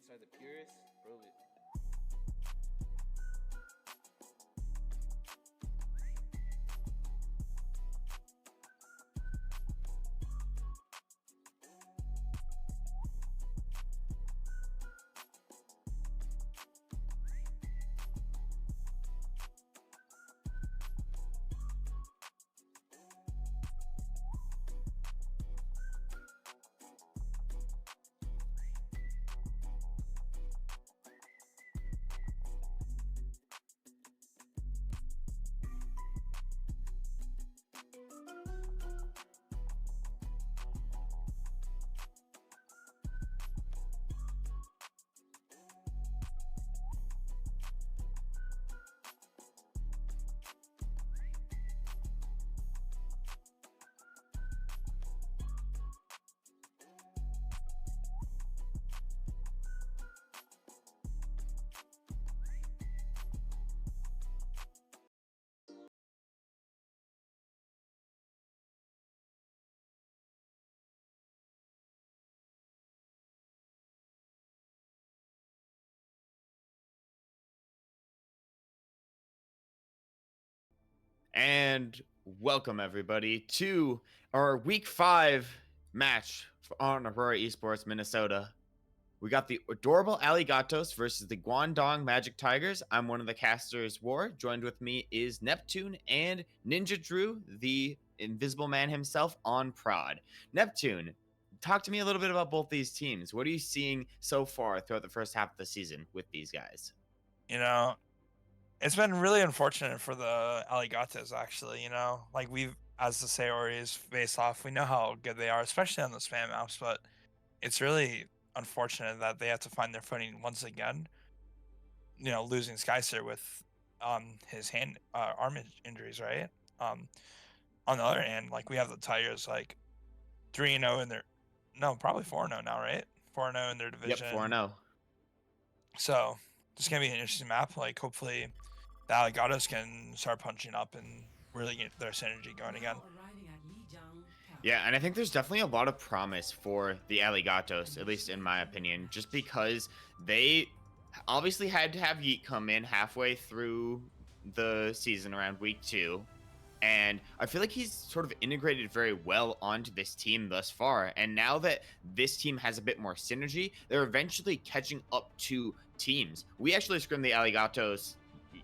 beats are the purest, prove it. And welcome everybody to our week 5 match on Aurora Esports Minnesota. We got the adorable Alligatos versus the Guangdong Magic Tigers. I'm one of the casters, War. Joined with me is Neptune and Ninja Drew, the invisible man himself, on prod. Neptune, talk to me a little bit about both these teams. What are you seeing so far throughout the first half of the season with these guys? You know, it's been really unfortunate for the Alligatos, actually. Like we've, as the Saoris face off, we know how good they are, especially on the spam maps, but it's really unfortunate that they have to find their footing once again. Losing Skyster with his arm injuries, right? On the other hand, like we have the Tigers like 3-0 in their, no, probably 4-0 now, right? 4-0 in their division. Yep, 4-0. So this is gonna be an interesting map. Like hopefully the Alligatos can start punching up and really get their synergy going again. Yeah, and I think there's definitely a lot of promise for the Alligatos, at least in my opinion, just because they obviously had to have Yeet come in halfway through the season around week 2. And I feel like he's sort of integrated very well onto this team thus far. And now that this team has a bit more synergy, they're eventually catching up to teams. We actually scrimmed the Alligatos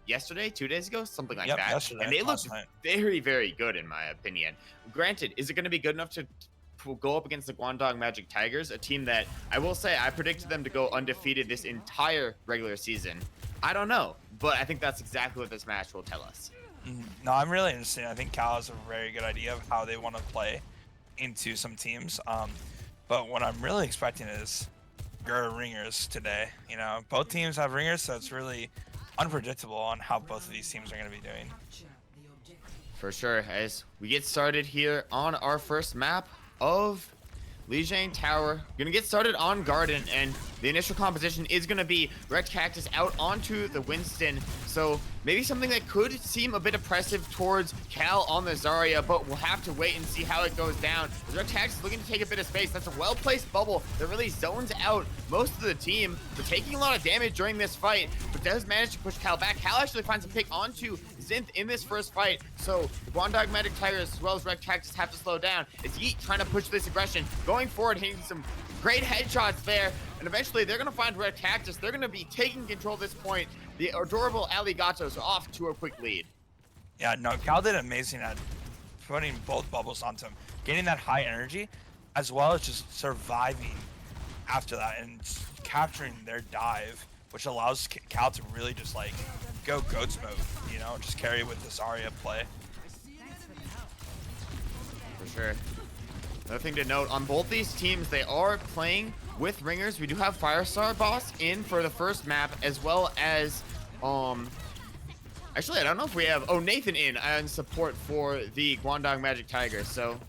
yesterday, 2 days ago, something like that. Yesterday, and they look very, very good in my opinion. Granted, is it going to be good enough to go up against the Guangdong Magic Tigers, a team that I will say I predicted them to go undefeated this entire regular season? I don't know, but I think that's exactly what this match will tell us. No, I'm really interested. I think Cal has a very good idea of how they want to play into some teams. But what I'm really expecting is ringers today. Both teams have ringers, so it's really unpredictable on how both of these teams are going to be doing. For sure. As we get started here on our first map of Lijiang Tower, gonna get started on Garden, and the initial composition is gonna be Wrecked Cactus out onto the Winston. So maybe something that could seem a bit oppressive towards Cal on the Zarya, but we'll have to wait and see how it goes down. Wrecked Cactus looking to take a bit of space. That's a well-placed bubble that really zones out most of the team. They're taking a lot of damage during this fight, but does manage to push Cal back. Cal actually finds a pick onto Zinth in this first fight, so the Guangdong Magic Tigers as well as Wrecked Cactus have to slow down. It's Yeet trying to push this aggression, going forward, hitting some great headshots there, and eventually they're going to find Wrecked Cactus. They're going to be taking control at this point. The adorable Alligatos are off to a quick lead. Yeah, no, Cal did amazing at putting both bubbles onto him, getting that high energy, as well as just surviving after that and capturing their dive, which allows Cal to really just like go goats mode, just carry with the Zarya play. For sure. Another thing to note, on both these teams, they are playing with ringers. We do have Firestar Boss in for the first map, as well as, actually, I don't know if we have, Nathan in on support for the Guangdong Magic Tigers. So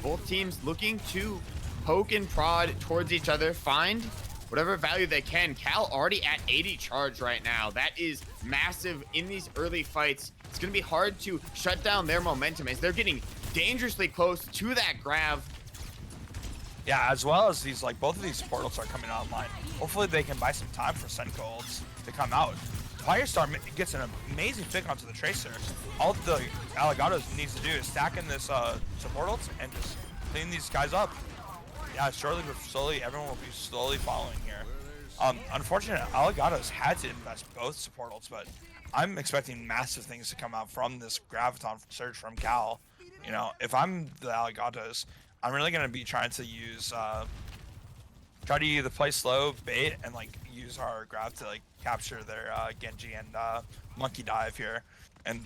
both teams looking to poke and prod towards each other, find whatever value they can. Cal already at 80 charge right now. That is massive in these early fights. It's going to be hard to shut down their momentum as they're getting dangerously close to that grab. Yeah, as well as these, like, both of these portals are coming online. Hopefully they can buy some time for Senko ults to come out. Firestar gets an amazing pick onto the Tracer. All the Alligatos needs to do is stack in this support ults and just clean these guys up. Yeah, shortly but slowly, everyone will be slowly following here. Unfortunately, Alligatos had to invest both support ults, but I'm expecting massive things to come out from this Graviton surge from Cal. You know, if I'm the Alligatos, I'm really gonna be trying to use, try to either play slow, bait, and like use our Grav to like capture their Genji and Monkey Dive here. And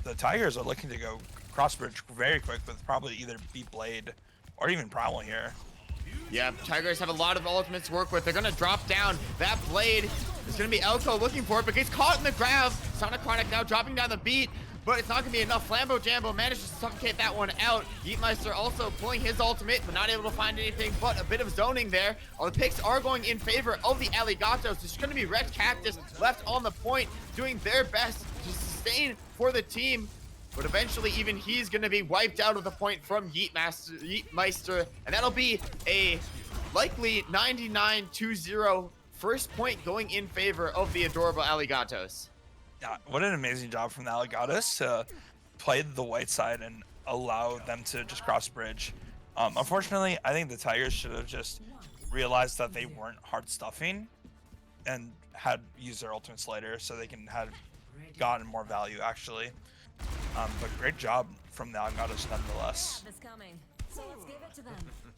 the Tigers are looking to go cross bridge very quick with probably either Beat Blade or even Primal here. Yeah, Tigers have a lot of ultimates to work with. They're gonna drop down that blade. It's gonna be Elko looking for it, but gets caught in the grab. Sonic Chronic now dropping down the beat, but it's not gonna be enough. Flambo Jambo managed to suffocate that one out. Yeetmeister also pulling his ultimate, but not able to find anything but a bit of zoning there. All the picks are going in favor of the Alligatos. It's gonna be Red Cactus left on the point, doing their best to sustain for the team. But eventually, even he's going to be wiped out of the point from Yeetmeister. And that'll be a likely 99-2-0 first point going in favor of the adorable Alligatos. Yeah, what an amazing job from the Alligatos to play the white side and allow them to just cross bridge. Unfortunately, I think the Tigers should have just realized that they weren't hard stuffing and had used their ultimates later so they can have gotten more value, actually. But great job from the Alligatos nonetheless.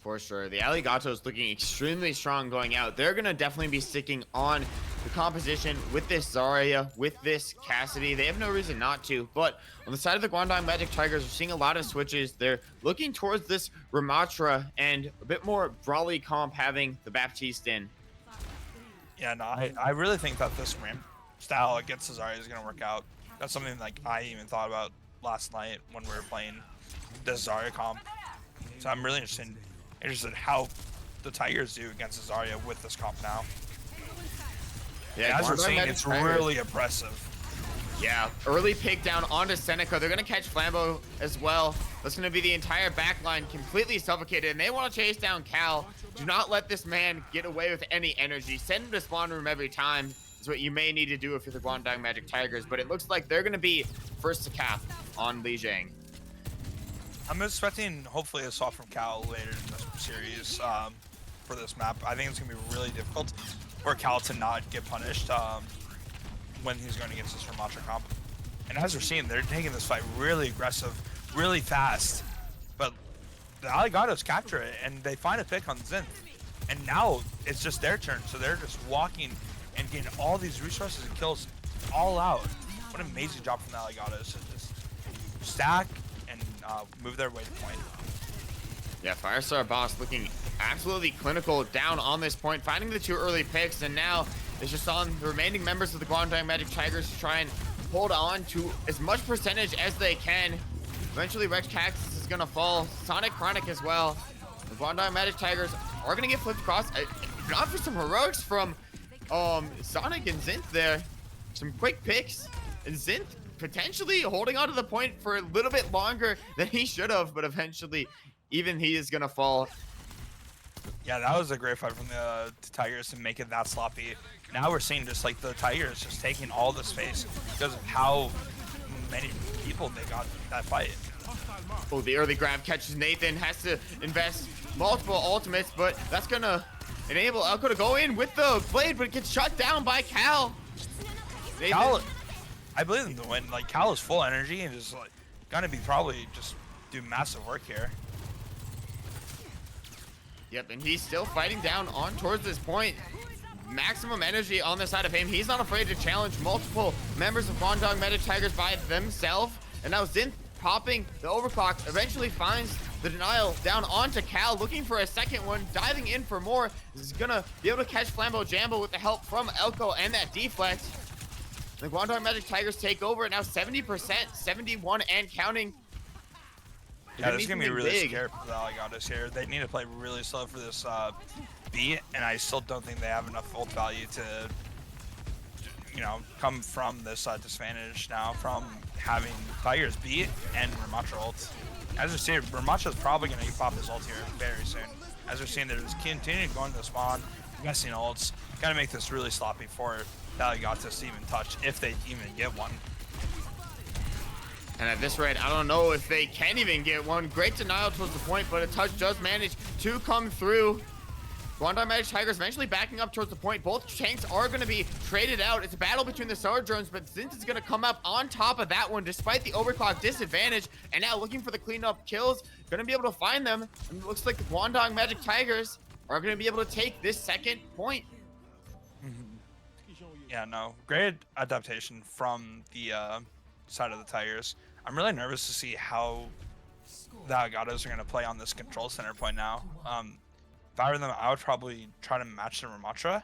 For sure. The Alligatos looking extremely strong going out. They're going to definitely be sticking on the composition with this Zarya, with this Cassidy. They have no reason not to. But on the side of the Guangdong Magic Tigers, we're seeing a lot of switches. They're looking towards this Ramatra and a bit more Brawly comp having the Baptiste in. Yeah, no, I really think that this ramp style against Zarya is going to work out. That's something like I even thought about last night when we were playing the Zarya comp. So I'm really interested how the Tigers do against Zarya with this comp now. Yeah, as we're seeing, it's really impressive. Yeah, early pick down onto Seneca. They're going to catch Flambo as well. That's going to be the entire backline completely suffocated, and they want to chase down Cal. Do not let this man get away with any energy. Send him to spawn room every time. Is what you may need to do if you're the Guangdong Magic Tigers, but it looks like they're going to be first to cap on Lijiang. I'm expecting hopefully a swap from Cal later in this series for this map. I think it's going to be really difficult for Cal to not get punished when he's going against this Ramatra comp. And as we're seeing, they're taking this fight really aggressive, really fast, but the Alligatos capture it and they find a pick on Zinth. And now it's just their turn, so they're just walking and getting all these resources and kills all out. What an amazing job from the Alligatos to just stack and move their way to point. Yeah, Firestar Boss looking absolutely clinical down on this point, finding the two early picks, and now it's just on the remaining members of the Guangdong Magic Tigers to try and hold on to as much percentage as they can. Eventually, Rex Cactus is going to fall. Sonic Chronic as well. The Guangdong Magic Tigers are going to get flipped across. If not for some heroics from Sonic and Zinth there. Some quick picks. And Zinth potentially holding on to the point for a little bit longer than he should have, but eventually even he is going to fall. Yeah, that was a great fight from the Tigers to make it that sloppy. Now we're seeing just like the Tigers just taking all the space because of how many people they got in that fight. Oh, the early grab catches Nathan. Has to invest multiple ultimates, but that's going to enable Elko to go in with the blade, but it gets shut down by Cal. Nathan. Cal, I believe in the win. Like, Cal is full energy and is like gonna be probably just do massive work here. Yep, and he's still fighting down on towards this point. Maximum energy on the side of him. He's not afraid to challenge multiple members of Guangdong Magic Tigers by themselves. And now Zinth popping the overclock eventually finds the denial down onto Cal, looking for a second one, diving in for more. This is gonna be able to catch Flambo Jambo with the help from Elko and that deflect. The Guangdong Magic Tigers take over now 70%, 71 and counting. Yeah, this is gonna be really scary for the Alligatos here. They need to play really slow for this beat, and I still don't think they have enough ult value to, you know, come from this disadvantage now from having Tigers beat and Ramatra ult. As we see, Ramacha's probably going to pop his ult here very soon. As we're seeing, they're just continuing going to the spawn, messing ults, gotta make this really sloppy for the Alligatos to even touch, if they even get one. And at this rate, I don't know if they can even get one. Great denial towards the point, but a touch does manage to come through. Guangdong Magic Tigers eventually backing up towards the point. Both tanks are going to be traded out. It's a battle between the Solar Drones, but Zinz is going to come up on top of that one despite the overclock disadvantage. And now looking for the cleanup kills. Going to be able to find them. And it looks like the Guangdong Magic Tigers are going to be able to take this second point. Yeah, no. Great adaptation from the side of the Tigers. I'm really nervous to see how the Alligatos are going to play on this control center point now. If I were them, I would probably try to match the Ramatra.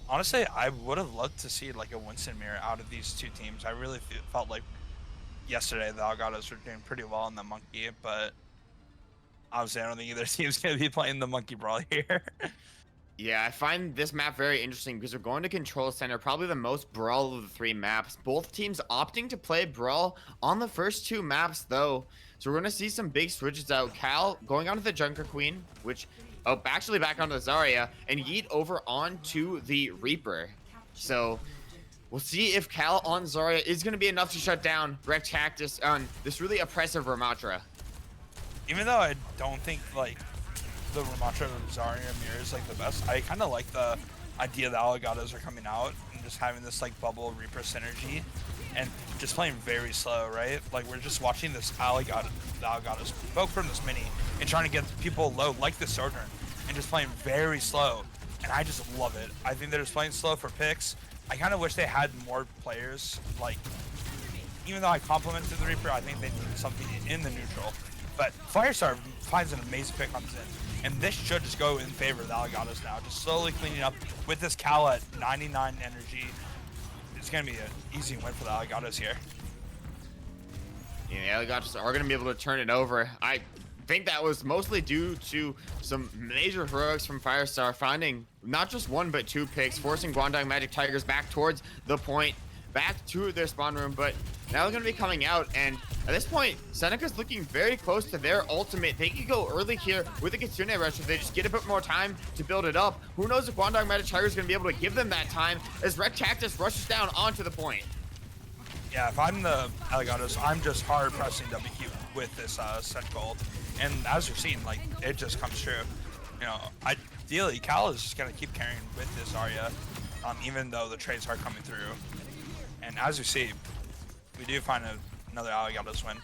Honestly, I would have loved to see like a Winston mirror out of these two teams. I really felt like yesterday the Alligatos were doing pretty well in the monkey, but obviously I don't think either team's going to be playing the monkey brawl here. Yeah, I find this map very interesting because we're going to Control Center, probably the most Brawl of the three maps. Both teams opting to play Brawl on the first two maps, though. So we're going to see some big switches out. Cal going onto the Junker Queen, which, actually back onto the Zarya, and Yeet over onto the Reaper. So we'll see if Cal on Zarya is going to be enough to shut down Rectactus on this really oppressive Ramatra. Even though I don't think, like, the Ramatra Zarya mirror is like the best, I kind of like the idea that Alligatos are coming out and just having this like bubble Reaper synergy and just playing very slow, right? Like we're just watching this Alligatos poke from this mini and trying to get people low like the Sojourn and just playing very slow, and I just love it. I think they're just playing slow for picks. I kind of wish they had more players, like, even though I complimented the Reaper, I think they need something in the neutral. But Firestar finds an amazing pick on Zen. And this should just go in favor of the Alligatos now. Just slowly cleaning up with this Cal at 99 energy. It's going to be an easy win for the Alligatos here. Yeah, the Alligatos are going to be able to turn it over. I think that was mostly due to some major heroics from Firestar, finding not just one but two picks, forcing Guangdong Magic Tigers back towards the point, back to their spawn room. But now they're going to be coming out, and at this point, Seneca's looking very close to their ultimate. They could go early here with the Kitsune Rush if they just get a bit more time to build it up. Who knows if Guangdong Magic Tigers is going to be able to give them that time as Rectactus rushes down onto the point. Yeah, if I'm the Alligatos, I'm just hard pressing WQ with this set gold. And as you're seeing, like, it just comes true. You know, ideally, Cal is just going to keep carrying with this Arya, even though the trades are coming through. And as you see, we do find another Alligatos win.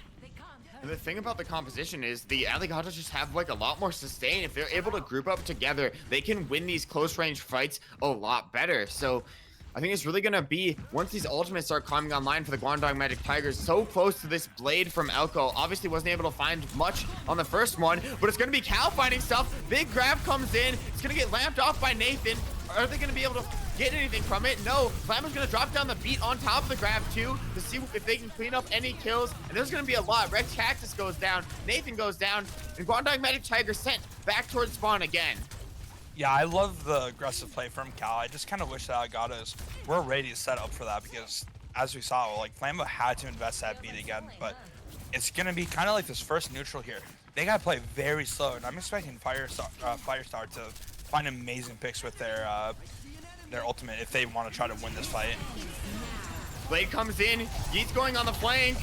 And the thing about the composition is the Alligatos just have like a lot more sustain. If they're able to group up together, they can win these close range fights a lot better. So I think it's really going to be, once these ultimates start climbing online for the Guangdong Magic Tigers, so close to this blade from Elko. Obviously wasn't able to find much on the first one, but it's going to be Cal finding stuff. Big grab comes in. It's going to get lamped off by Nathan. Are they going to be able to get anything from it? No. Flammer's going to drop down the beat on top of the grab too to see if they can clean up any kills. And there's going to be a lot. Rex Cactus goes down. Nathan goes down. And Guangdong Magic Tiger sent back towards spawn again. Yeah, I love the aggressive play from Cal. I just kind of wish that Alligatos were ready to set up for that because, as we saw, like, Flammo had to invest that beat again. But it's going to be kind of like this first neutral here. They got to play very slow, and I'm expecting Firestar to find amazing picks with their ultimate if they want to try to win this fight. Blade comes in. Yeet's going on the flank.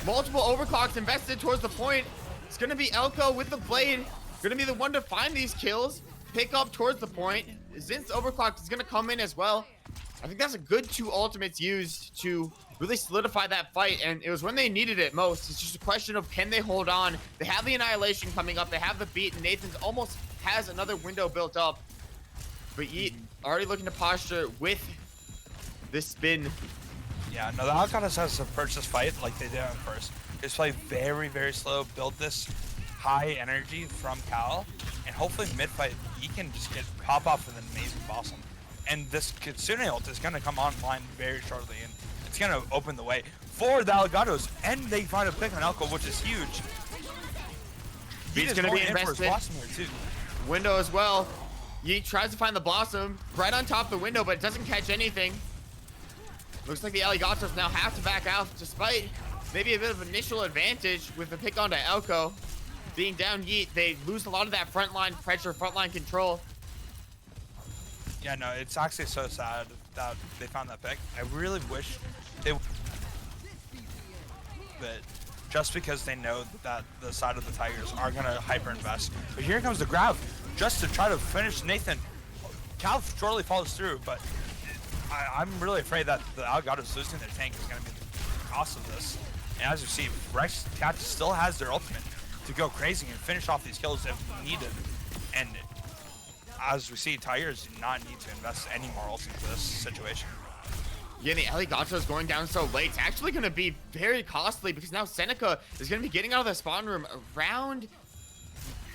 Multiple overclocks invested towards the point. It's going to be Elko with the blade. Going to be the one to find these kills. Pick up towards the point. Zin's overclock is going to come in as well. I think that's a good two ultimates used to really solidify that fight, and it was when they needed it most. It's just a question of can they hold on. They have the Annihilation coming up. They have the beat, and Nathan's almost has another window built up. But Yeet already looking to posture with this spin. Yeah, no, the Alligatos has to approach this fight like they did at first. Just play very, very slow, build this high energy from Cal, and hopefully mid-fight he can just pop off with an amazing blossom. And this Kitsune ult is going to come online very shortly, and it's going to open the way for the Alligatos, and they find a pick on Elko, which is huge. He's going to be invested. Blossom here too. Window as well. Yeet tries to find the blossom right on top of the window, but it doesn't catch anything. Looks like the Alligatos now have to back out despite maybe a bit of initial advantage with the pick onto Elko. Being down Yeet, they lose a lot of that frontline pressure, frontline control. Yeah, no, it's actually so sad that they found that pick. I really wish they but just because they know that the side of the Tigers are gonna hyper invest. But here comes the grab just to try to finish Nathan. Cal shortly follows through, but I'm really afraid that the Alligatos losing their tank is gonna be the cost of this. And as you see, Rex Cactus still has their ultimate to go crazy and finish off these kills if needed. And as we see, Tigers do not need to invest any more ults into this situation. Yeah, the Alligatos going down so late. It's actually going to be very costly because now Seneca is going to be getting out of the spawn room around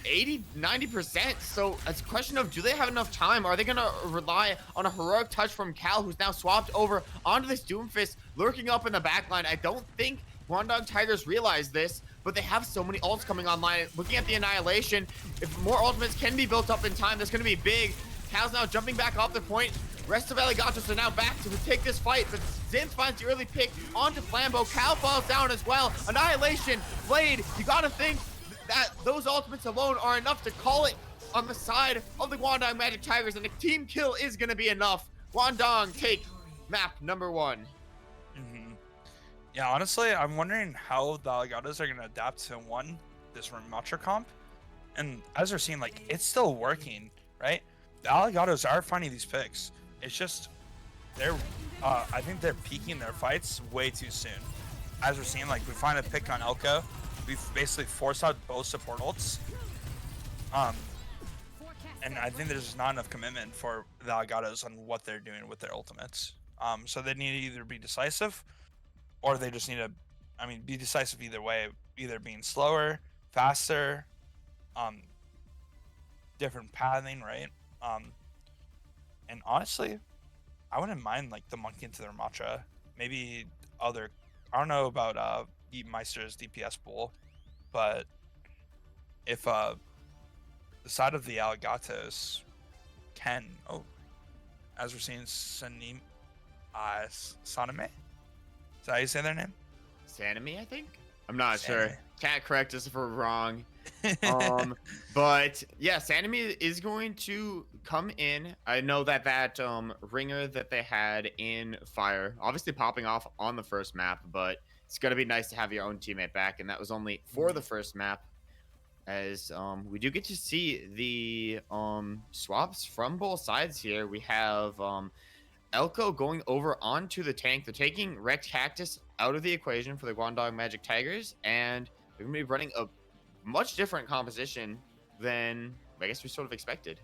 80-90%. So it's a question of, do they have enough time? Are they going to rely on a heroic touch from Cal, who's now swapped over onto this Doomfist lurking up in the backline? I don't think Guangdong Tigers realize this, but they have so many ults coming online. Looking at the Annihilation, if more ultimates can be built up in time, that's going to be big. Cal's now jumping back off the point. Rest of Alligatos are now back to take this fight, but Zinth finds the early pick onto Flambeau. Cal falls down as well. Annihilation, Blade, you gotta think that those ultimates alone are enough to call it on the side of the Guangdong Magic Tigers, and a team kill is gonna be enough. Guangdong take map number 1. Yeah, honestly, I'm wondering how the Alligatos are gonna adapt to this Remacher comp. And as we're seeing, like, it's still working, right? The Alligatos are finding these picks. It's just I think they're peaking their fights way too soon. As we're seeing, like, we find a pick on Elko, we've basically forced out both support ults. And I think there's not enough commitment for the Alligatos on what they're doing with their ultimates. So they need to either be decisive, or they just need to, be decisive either way, either being slower, faster, different pathing, right? And honestly, I wouldn't mind like the monkey into their matcha. Maybe I don't know about Meister's DPS pool, but if the side of the Alligatos can, as we're seeing Sanime, Saname? Is that how you say their name? Sanime, I think? I'm not sure. Can't correct us if we're wrong. But yeah, Sanime is going to come in. I know that ringer that they had in Fire, obviously popping off on the first map, but it's gonna be nice to have your own teammate back, and that was only for the first map. As we do get to see the swaps from both sides here. We have Elko going over onto the tank. They're taking Wrecked Cactus out of the equation for the Guangdong Magic Tigers, and they're going to be running a much different composition than I guess we sort of expected.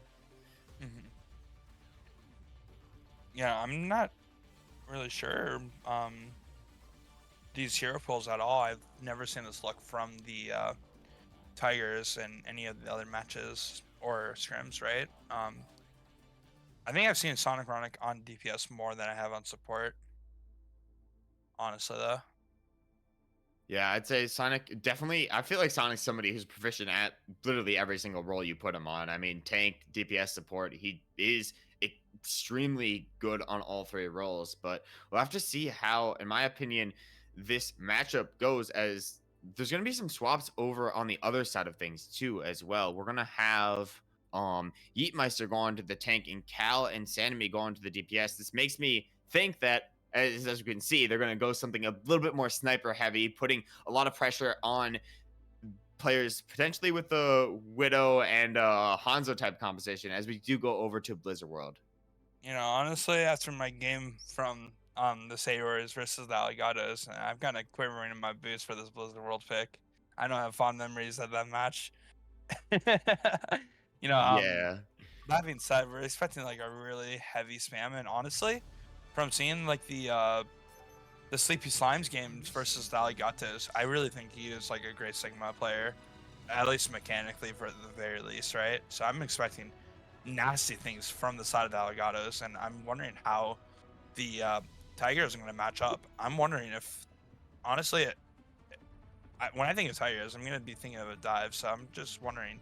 Yeah, I'm not really sure these hero pulls at all. I've never seen this look from the Tigers in any of the other matches or scrims, right? I think I've seen Sonic Ronic on DPS more than I have on support. Honestly, though. Yeah, I'd say Sonic definitely. I feel like Sonic's somebody who's proficient at literally every single role you put him on. I mean, tank, DPS, support. He is extremely good on all 3 roles. But we'll have to see how, in my opinion, this matchup goes, as there's going to be some swaps over on the other side of things too as well. We're going to have Yeetmeister going to the tank and Cal and Sanime going to the DPS. This makes me think that, as you can see, they're going to go something a little bit more sniper heavy, putting a lot of pressure on players potentially with the Widow and Hanzo type composition as we do go over to Blizzard World. You know, honestly, after my game from the Sailors versus the Alligatos, I'm kind of quivering in my boots for this Blizzard World pick. I don't have fond memories of that match. You know, yeah. That being said, we're expecting like a really heavy spam, and honestly, from seeing like the Sleepy Slimes games versus the Alligatos, I really think he is like a great Sigma player, at least mechanically for the very least, right? So I'm expecting nasty things from the side of the Alligatos, and I'm wondering how the Tigers are going to match up. I'm wondering if, honestly, when I think of Tigers, I'm going to be thinking of a dive, so I'm just wondering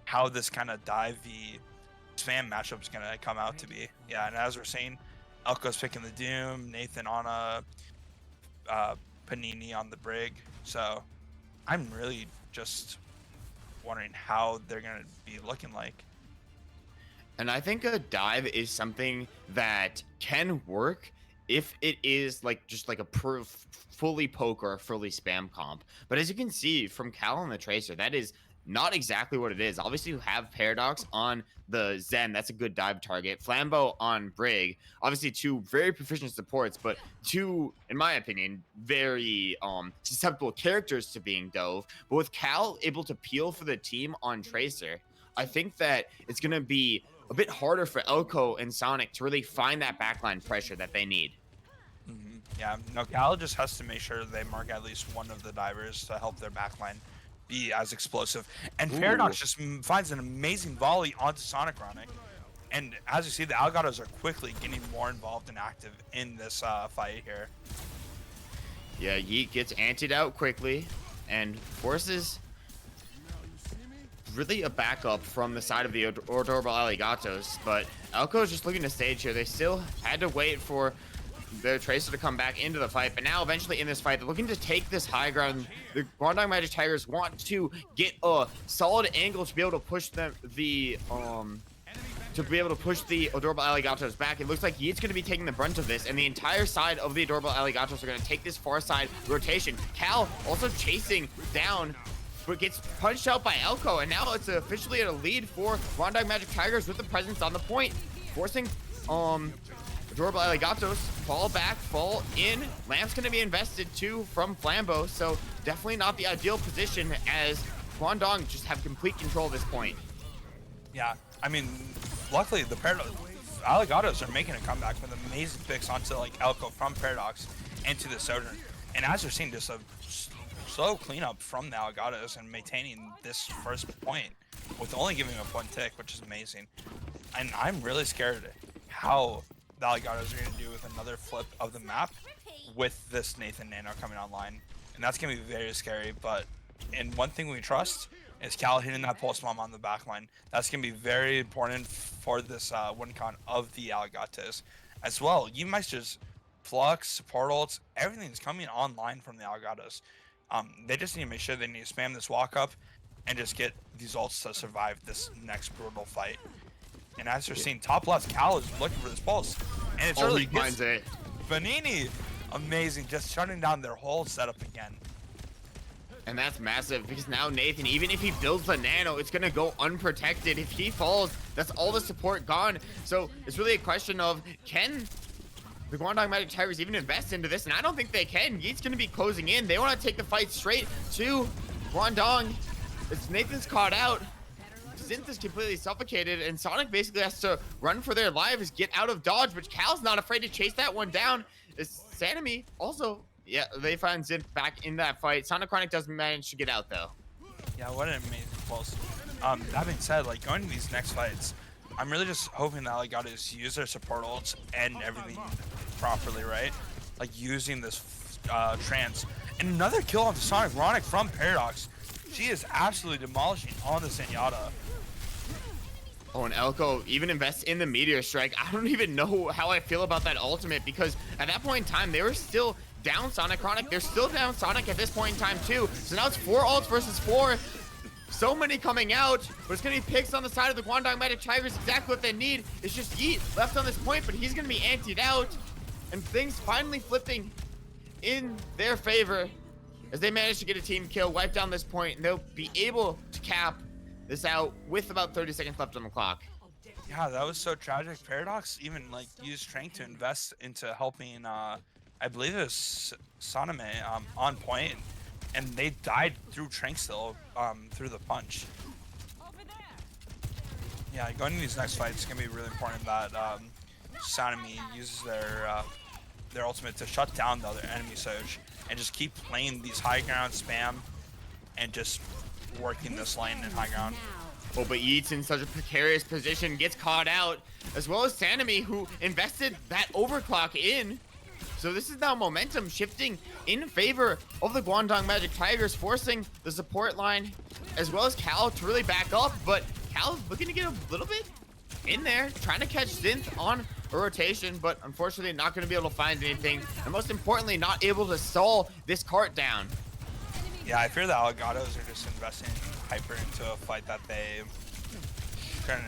how this kind of divey spam matchup is going to come out to be. Yeah, and as we're seeing, Elko's picking the Doom, Nathan on a Panini on the Brig. So I'm really just wondering how they're going to be looking like. And I think a dive is something that can work if it is like just like a fully poke or a fully spam comp. But as you can see from Cal and the Tracer, that is not exactly what it is. Obviously, you have Paradox on the Zen. That's a good dive target. Flambeau on Brig. Obviously, two very proficient supports, but two, in my opinion, very susceptible characters to being dove. But with Cal able to peel for the team on Tracer, I think that it's going to be a bit harder for Elko and Sonic to really find that backline pressure that they need. Yeah, no, Cal just has to make sure they mark at least one of the divers to help their backline be as explosive. And Paradox just finds an amazing volley onto Sonic Chronic. And as you see, the Alligatos are quickly getting more involved and active in this fight here. Yeah, Yeet gets antied out quickly and forces really a backup from the side of the Adorable Alligatos, but Elko is just looking to stage here. They still had to wait for the Tracer to come back into the fight, but now eventually in this fight, they're looking to take this high ground. The Guangdong Magic Tigers want to get a solid angle to be able to push them, to be able to push the Adorable Alligatos back. It looks like Yeet's going to be taking the brunt of this, and the entire side of the Adorable Alligatos are going to take this far side rotation. Cal also chasing down, but gets punched out by Elko, and now it's officially at a lead for Guangdong Magic Tigers with the presence on the point, forcing Adorable Alligatos fall back, fall in. Lamp's going to be invested too from Flambeau, so definitely not the ideal position as Guangdong just have complete control at this point. Yeah, I mean, luckily the Alligatos are making a comeback with amazing picks onto like Elko from Paradox into the Sojourn. And as you're seeing, just a slow cleanup from the Alligatos and maintaining this first point with only giving a point tick, which is amazing. And I'm really scared how the Alligatos are going to do with another flip of the map with this Nathan Nano coming online. And that's going to be very scary, but and one thing we trust is Cal hitting that pulse bomb on the backline. That's going to be very important for this win con of the Alligatos. As well, you might just Flux, support ults, everything's coming online from the Alligatos. They just need to make sure they need to spam this walk up and just get these ults to survive this next brutal fight. And as you're seeing top left, Cal is looking for this pulse. And it's really finds it. Panini, amazing, just shutting down their whole setup again. And that's massive because now Nathan, even if he builds the nano, it's going to go unprotected. If he falls, that's all the support gone. So it's really a question of, can the Guangdong Magic Tigers even invest into this? And I don't think they can. Yeet's going to be closing in. They want to take the fight straight to Guangdong. It's Nathan's caught out. Synth is completely suffocated, and Sonic basically has to run for their lives, get out of dodge, but Cal's not afraid to chase that one down. It's Sanemi also, yeah, they find Synth back in that fight. Sonic Chronic doesn't manage to get out, though. Yeah, what an amazing pulse. That being said, like, going to these next fights, I'm really just hoping the Alligatos use their support ults and everything properly, right? Like, using this trance. And another kill onto Sonic Chronic from Paradox. She is absolutely demolishing on the Zenyatta. Oh, and Elko even invests in the Meteor Strike. I don't even know how I feel about that ultimate, because at that point in time, they were still down Sonic Chronic. They're still down Sonic at this point in time, too. So now it's 4 ults versus 4. So many coming out, but it's going to be picks on the side of the Guangdong Magic Tigers. Exactly what they need. It's just Yeet left on this point, but he's going to be antied out. And things finally flipping in their favor as they manage to get a team kill, wipe down this point, and they'll be able to cap this out with about 30 seconds left on the clock. Yeah, that was so tragic. Paradox even like used strength to invest into helping I believe it was Saname on point, and they died through Trank still through the punch. Yeah, going into these next fights, it's gonna be really important that Saname uses their ultimate to shut down the other enemy surge and just keep playing these high ground spam and just working this lane in high ground. Oh, but Yeet's in such a precarious position, gets caught out, as well as Sanemi, who invested that overclock in. So this is now momentum shifting in favor of the Guangdong Magic Tigers, forcing the support line as well as Cal to really back up. But Cal's looking to get a little bit in there, trying to catch Synth on a rotation, but unfortunately not going to be able to find anything. And most importantly, not able to stall this cart down. Yeah, I fear the Alligatos are just investing hyper into a fight that they couldn't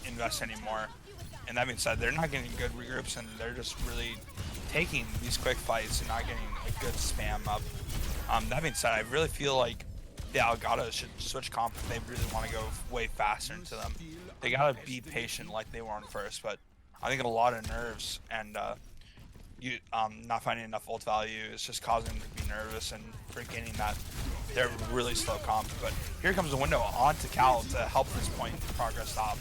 invest anymore. And that being said, they're not getting good regroups, and they're just really taking these quick fights and not getting a good spam up. That being said, I really feel like the Alligatos should switch comp if they really want to go way faster into them. They gotta be patient like they were on first, but I think a lot of nerves and not finding enough ult value is just causing them to be nervous and forgetting that they're really slow comp. But here comes the window onto Cal to help this point progress stop.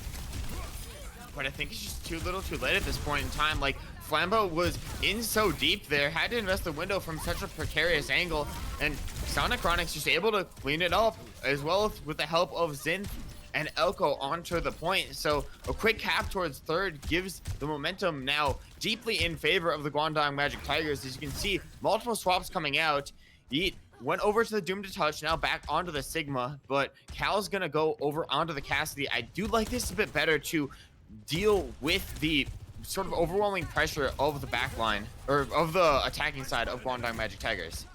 But I think it's just too little too late at this point in time. Like, Flambeau was in so deep there, had to invest the window from such a precarious angle, and Sonicronic's just able to clean it up, as well as with the help of Zinth and Elko onto the point. So a quick cap towards third gives the momentum now deeply in favor of the Guangdong Magic Tigers. As you can see, multiple swaps coming out. Yeet went over to the Doom to Touch, now back onto the Sigma, but Cal's gonna go over onto the Cassidy. I do like this a bit better to deal with the sort of overwhelming pressure of the backline, or of the attacking side of Guangdong Magic Tigers.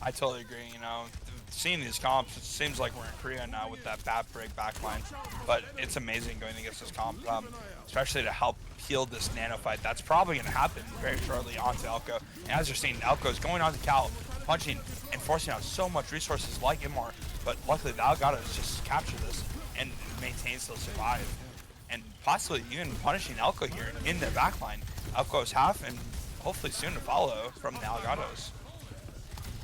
I totally agree. You know, seeing these comps, it seems like we're in Korea now with that bat break backline, but it's amazing going against this comp, especially to help heal this nano fight. That's probably going to happen very shortly onto Elko. And as you're seeing, Elko's going onto Cal, punching and forcing out so much resources like Imor, but luckily the Alligatos just capture this and maintain still survive. And possibly even punishing Elko here in their backline. Elko's half, and hopefully soon to follow from the Alligatos.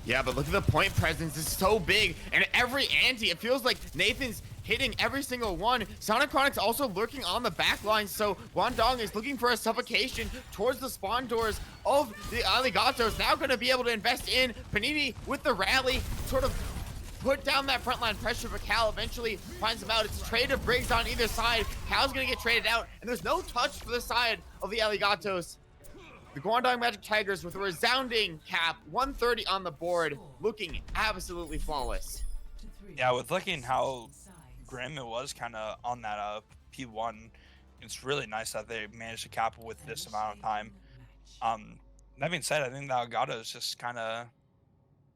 Yeah, but look at the point presence, it's so big, and every anti, it feels like Nathan's hitting every single one. Sonicronic's also lurking on the back line, so Guangdong is looking for a suffocation towards the spawn doors of the Alligatos. Now going to be able to invest in Panini with the rally, sort of put down that frontline pressure, but Cal eventually finds him out. It's a trade of Briggs on either side. Cal's gonna get traded out, and there's no touch for the side of the Alligatos. The Guangdong Magic Tigers with a resounding cap, 130 on the board, looking absolutely flawless. Yeah, with looking how grim it was kind of on that P1, it's really nice that they managed to cap with this amount of time. That being said, I think the Alligatos just kind of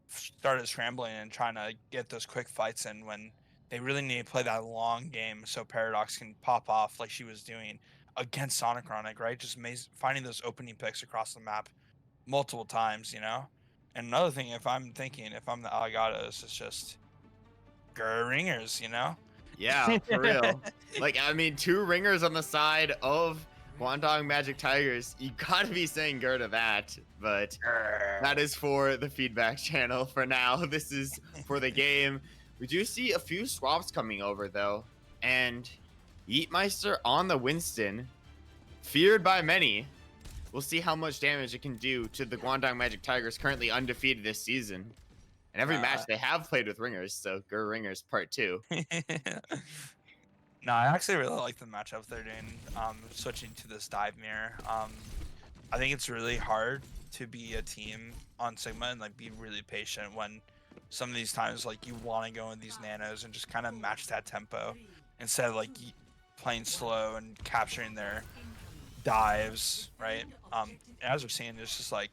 started scrambling and trying to get those quick fights in when they really need to play that long game so Paradox can pop off like she was doing against Sonicronic, right? Just finding those opening picks across the map multiple times, you know? And another thing, if I'm the Alligatos, it's just ringers, you know? Yeah, for real. Like, I mean, 2 ringers on the side of Guangdong Magic Tigers. You gotta be saying grr to that, but that is for the feedback channel for now. This is for the game. We do see a few swaps coming over though, and Yeetmeister on the Winston, feared by many. We'll see how much damage it can do to the Guangdong Magic Tigers, currently undefeated this season. And every match they have played with ringers, so grr ringers part 2. No, I actually really like the matchup they're doing, switching to this dive mirror. I think it's really hard to be a team on Sigma and like be really patient when some of these times like you want to go in these nanos and just kind of match that tempo instead of like playing slow and capturing their dives, right? As we're seeing, it's just like,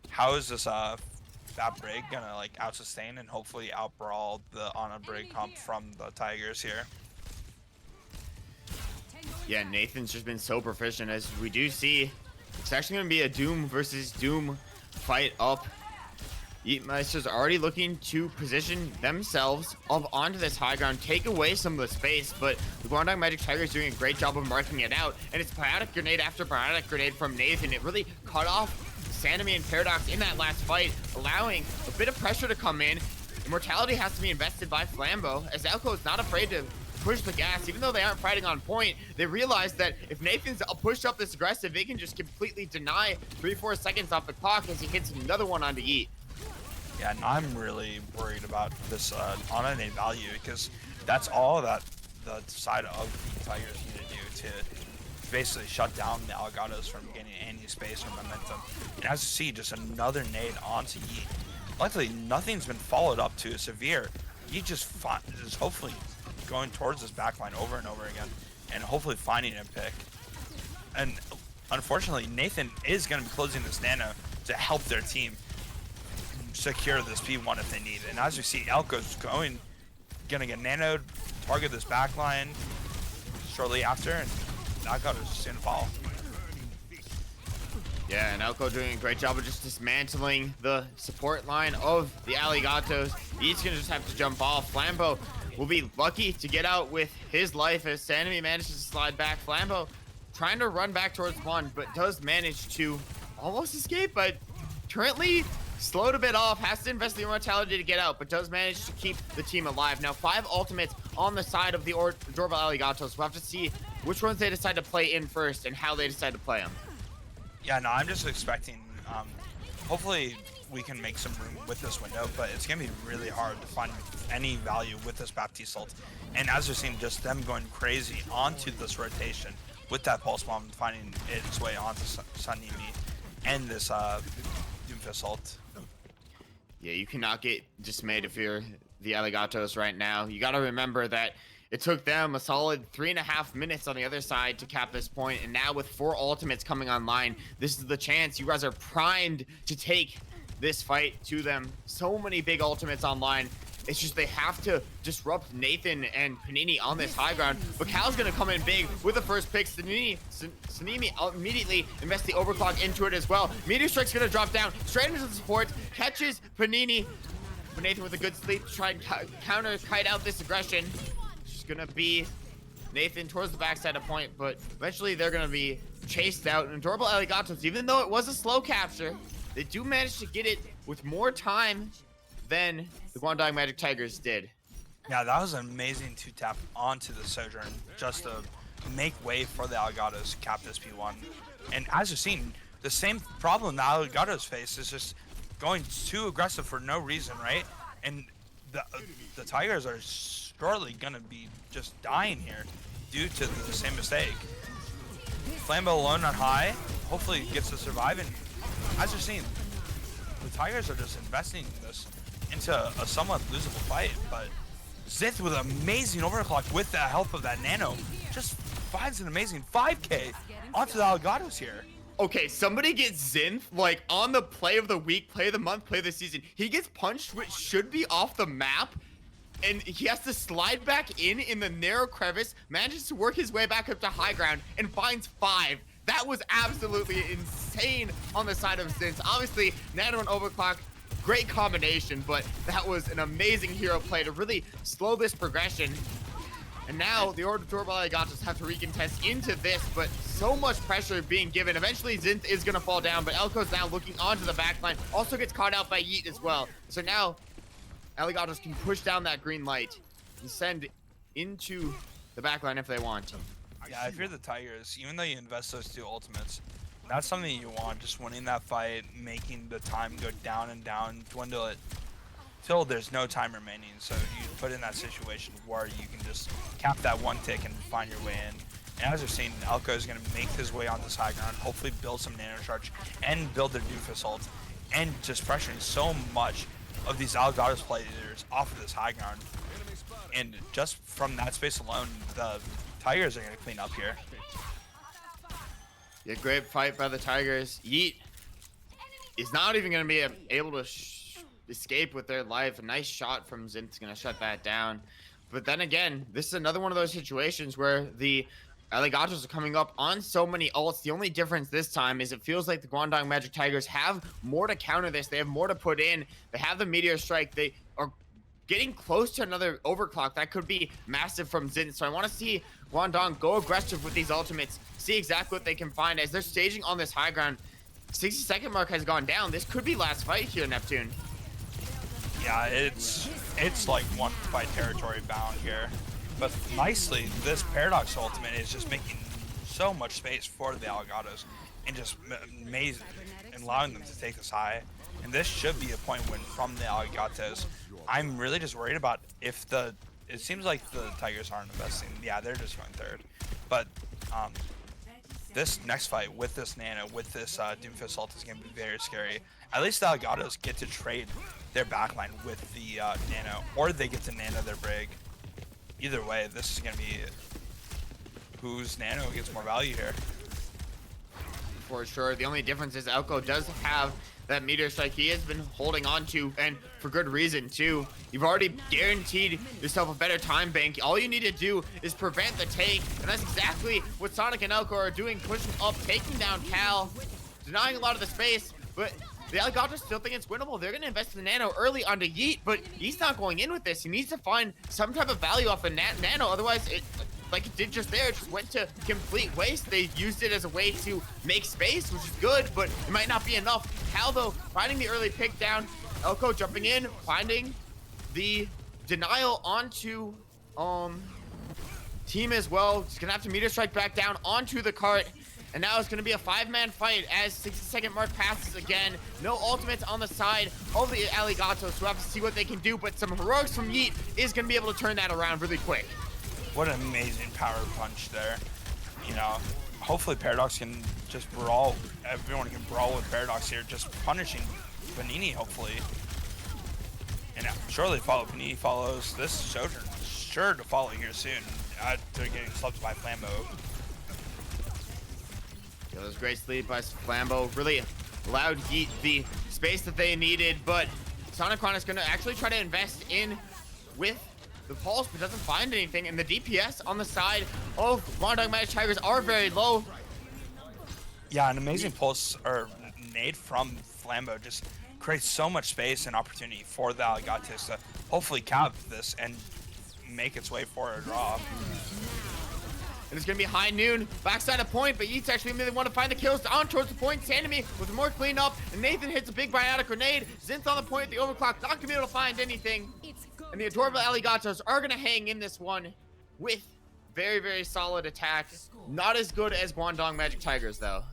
how is this that break gonna like out sustain and hopefully out brawl the on a break comp from the Tigers here? Yeah, Nathan's just been so proficient, as we do see. It's actually going to be a Doom versus Doom fight up. Yeetmeister's already looking to position themselves up onto this high ground, take away some of the space, but the Guangdong Magic Tigers doing a great job of marking it out, and it's biotic grenade after biotic grenade from Nathan. It really cut off Sanemi and Paradox in that last fight, allowing a bit of pressure to come in. Immortality has to be invested by Flambeau, as Elko is not afraid to push the gas. Even though they aren't fighting on point, they realize that if Nathan's pushed up this aggressive, they can just completely deny 3-4 seconds off the clock as he hits another one onto Yeet. Yeah, and I'm really worried about this on a nade value, because that's all that the side of the Tigers need to do to basically shut down the Alligatos from getting any space or momentum. And as you see, just another nade onto Yeet. Luckily, nothing's been followed up to a severe. Yeet just hopefully going towards this backline over and over again, and hopefully finding a pick. And unfortunately, Nathan is going to be closing this nano to help their team secure this P1 if they need it. And as you see, Elko's going to get nanoed, target this backline shortly after, and Knockout is soon to follow. Yeah, and Elko doing a great job of just dismantling the support line of the Alligatos. He's gonna just have to jump off. Flambeau will be lucky to get out with his life as Sanemi manages to slide back. Flambeau trying to run back towards one, but does manage to almost escape, but currently slowed a bit off, has to invest the immortality to get out, but does manage to keep the team alive. Now 5 ultimates on the side of the Doorbell Alligatos. We'll have to see which ones they decide to play in first and how they decide to play them. Yeah, no, I'm just expecting, hopefully we can make some room with this window, but it's going to be really hard to find any value with this Baptiste ult. And as you're seeing, just them going crazy onto this rotation with that pulse bomb, finding its way onto Sanemi and this Doomfist ult. Yeah, you cannot get dismayed if you're the Alligatos right now. You got to remember that it took them a solid 3.5 minutes on the other side to cap this point, and now with 4 ultimates coming online, this is the chance. You guys are primed to take this fight to them. So many big ultimates online. It's just they have to disrupt Nathan and Panini on this high ground. But Cal's gonna come in big with the first pick. Sanemi immediately invests the overclock into it as well. Meteor Strike's gonna drop down straight into the support, catches Panini. But Nathan with a good sleep to try and counter kite out this aggression. Gonna be Nathan towards the backside of point, but eventually they're gonna be chased out. And Adorable Alligatos, even though it was a slow capture, they do manage to get it with more time than the Guangdong Magic Tigers did. Yeah, that was an amazing 2-tap onto the Sojourn just to make way for the Alligatos to cap this P1. And as you've seen, the same problem the Alligatos face is just going too aggressive for no reason, right? And the Tigers are surely gonna be just dying here due to the same mistake. Flambeau alone on high, hopefully he gets to survive, and as you're seeing, the Tigers are just investing this into a somewhat losable fight, but Zith with an amazing overclock with the help of that nano just finds an amazing 5k onto the Alligatos here. Okay, somebody gets Zinth, like, on the play of the week, play of the month, play of the season. He gets punched, which should be off the map, and he has to slide back in the narrow crevice, manages to work his way back up to high ground, and finds 5. That was absolutely insane on the side of Zinth. Obviously, nano and overclock, great combination, but that was an amazing hero play to really slow this progression. And now the Doorbell Alligatos have to recontest into this, but so much pressure being given. Eventually Zinth is gonna fall down, but Elko's now looking onto the backline. Also gets caught out by Yeet as well. So now Alligatos can push down that green light and send into the backline if they want. Yeah, if you're the Tigers, even though you invest those 2 ultimates, that's something you want, just winning that fight, making the time go down and down, dwindle it till there's no time remaining. So you put in that situation where you can just cap that 1 tick and find your way in. And as you're seeing, Elko is going to make his way on this high ground, hopefully build some nano charge and build their Doofus ult, and just pressuring so much of these Alligatos players off of this high ground. And just from that space alone, the Tigers are going to clean up here. Yeah, great fight by the Tigers. Yeet is not even going to be able to escape with their life. A nice shot from Zinth's going to shut that down. But then again, this is another one of those situations where the Alligatos are coming up on so many ults. The only difference this time is it feels like the Guangdong Magic Tigers have more to counter this. They have more to put in. They have the Meteor Strike. They are getting close to another overclock. That could be massive from Zinth. So I want to see Guangdong go aggressive with these ultimates. See exactly what they can find as they're staging on this high ground. 60-second mark has gone down. This could be last fight here, Neptune. Yeah, it's like 1 fight territory bound here. But nicely, this Paradox ultimate is just making so much space for the Alligatos and just amazing and allowing them to take this high. And this should be a point win from the Alligatos. I'm really just worried about if it seems like the Tigers aren't investing. Yeah, they're just going 3rd. But this next fight with this nano, with this Doomfist ult is going to be very scary. At least the Alligatos get to trade their backline with the nano, or they get to nano their brig. Either way, this is going to be whose nano gets more value here. for sure. The only difference is Elko does have that meteor strike he has been holding on to, and for good reason too. You've already guaranteed yourself a better time bank. All you need to do is prevent the take, and that's exactly what Sonic and Elko are doing, pushing up, taking down Cal, denying a lot of the space, but the Alligatos still think it's winnable. They're going to invest in the Nano early onto Yeet, but he's not going in with this. He needs to find some type of value off the Nano, otherwise it, like it did just there, it just went to complete waste. They used it as a way to make space, which is good, but it might not be enough. Cal, though, finding the early pick down. Elko jumping in, finding the denial onto team as well. He's gonna have to meteor strike back down onto the cart. And now it's going to be a 5-man fight as 60-second mark passes again. No ultimates on the side of the Alligatos, who have to see what they can do. But some heroics from Yeet is going to be able to turn that around really quick. What an amazing power punch there. You know, hopefully Paradox can just brawl. Everyone can brawl with Paradox here, just punishing Panini, hopefully. And surely Panini follows this Sojourn. Sure to follow here soon. They're getting slumped by Flambeau. It was a great lead by Flambeau. Really allowed Yeet the space that they needed, but Sonicron is going to actually try to invest in with the pulse, but doesn't find anything. And the DPS on the side of Guangdong Magic Tigers are very low. Yeah, an amazing pulse or nade from Flambeau just creates so much space and opportunity for the Alligatos to hopefully cap this and make its way for a draw. And it's going to be high noon, backside of point, but Yeet's actually really want to find the kills on towards the point. Sanemi with more cleanup, and Nathan hits a big biotic grenade. Zinth on the point, the overclock, not going to be able to find anything. And the adorable Alligatos are going to hang in this one with very, very solid attack. Not as good as Guangdong Magic Tigers, though.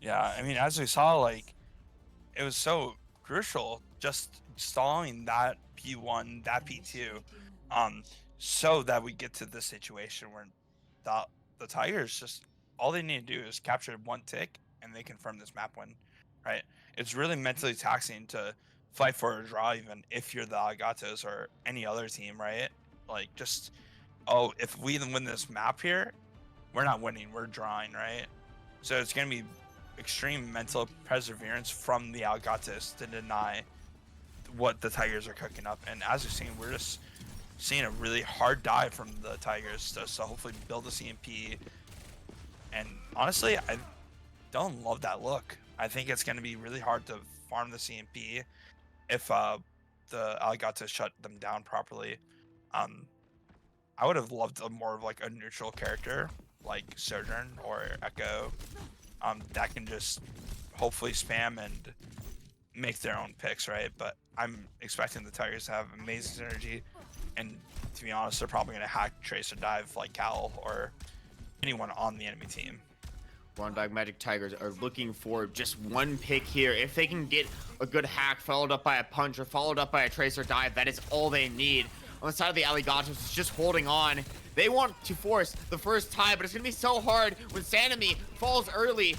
Yeah, I mean, as we saw, like, it was so crucial just stalling that P1, that P2, so that we get to this situation where the Tigers just, all they need to do is capture one tick and they confirm this map win, right? It's really mentally taxing to fight for a draw, even if you're the Alligatos or any other team, right? Like, just, oh, if we win this map here, we're not winning, we're drawing, right? So it's going to be extreme mental perseverance from the Alligatos to deny what the Tigers are cooking up. And as you're seeing, we're just seeing a really hard dive from the Tigers to hopefully build a CMP. And honestly, I don't love that look. I think it's going to be really hard to farm the CMP if the Alligatos shut them down properly. I would have loved more of like a neutral character like Sojourn or Echo that can just hopefully spam and make their own picks, right? But I'm expecting the Tigers to have amazing synergy. And to be honest, they're probably going to hack, trace, or dive like Cal or anyone on the enemy team. Guangdong Magic Tigers are looking for just one pick here. If they can get a good hack followed up by a punch or followed up by a trace or dive, that is all they need. On the side of the Alligatos, it's just holding on. They want to force the first tie, but it's going to be so hard when Sanemi falls early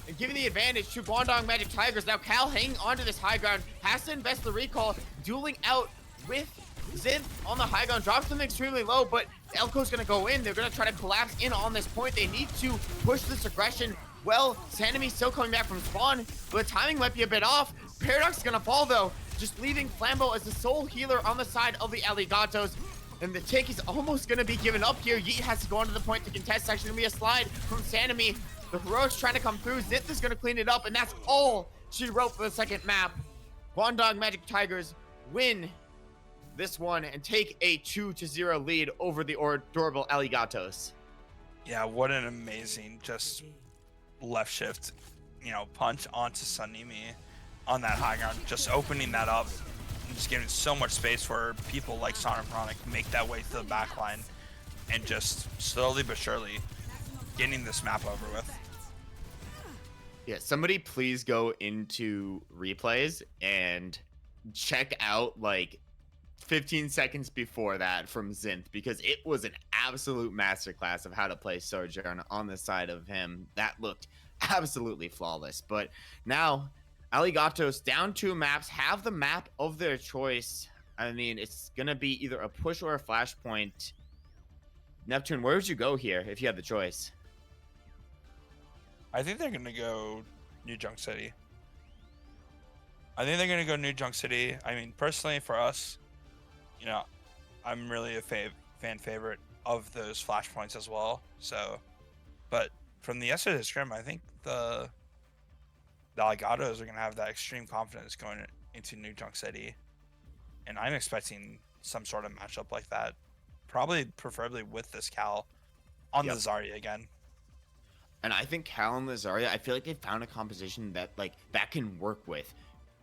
and giving the advantage to Guangdong Magic Tigers. Now Cal hanging onto this high ground, has to invest the recall, dueling out with Zinth on the high ground, drops them extremely low, but Elko's gonna go in. They're gonna try to collapse in on this point. They need to push this aggression. Well, Sanemi's still coming back from spawn, but the timing might be a bit off. Paradox is gonna fall though, just leaving Flambeau as the sole healer on the side of the Alligatos. And the take is almost gonna be given up here. Yeet has to go onto the point to contest. It's actually gonna be a slide from Sanemi. The heroics trying to come through. Zinth is gonna clean it up, and that's all she wrote for the second map. Guangdong Magic Tigers win this one and take a 2-0 lead over the adorable Alligatos. Yeah, what an amazing just left shift, you know, punch onto Sanemi on that high ground, just opening that up and just giving so much space for people like Sonic Chronic to make that way to the back line and just slowly but surely getting this map over with. Yeah, somebody please go into replays and check out like 15 seconds before that from Zinth, because it was an absolute masterclass of how to play Sojourn on the side of him. That looked absolutely flawless. But now Alligatos down 2 maps, have the map of their choice. I mean, it's gonna be either a push or a flashpoint. Neptune, where would you go here if you had the choice? I think they're gonna go New Junk City. I think they're gonna go New Junk City. I mean, personally, for us, you know, I'm really a fan favorite of those flashpoints as well. So, but from the yesterday's scrim, I think the Alligatos are gonna have that extreme confidence going into New Junk City, and I'm expecting some sort of matchup like that, probably preferably with this Cal on the Zarya again. And I think Cal and Zarya, I feel like they found a composition that that can work with.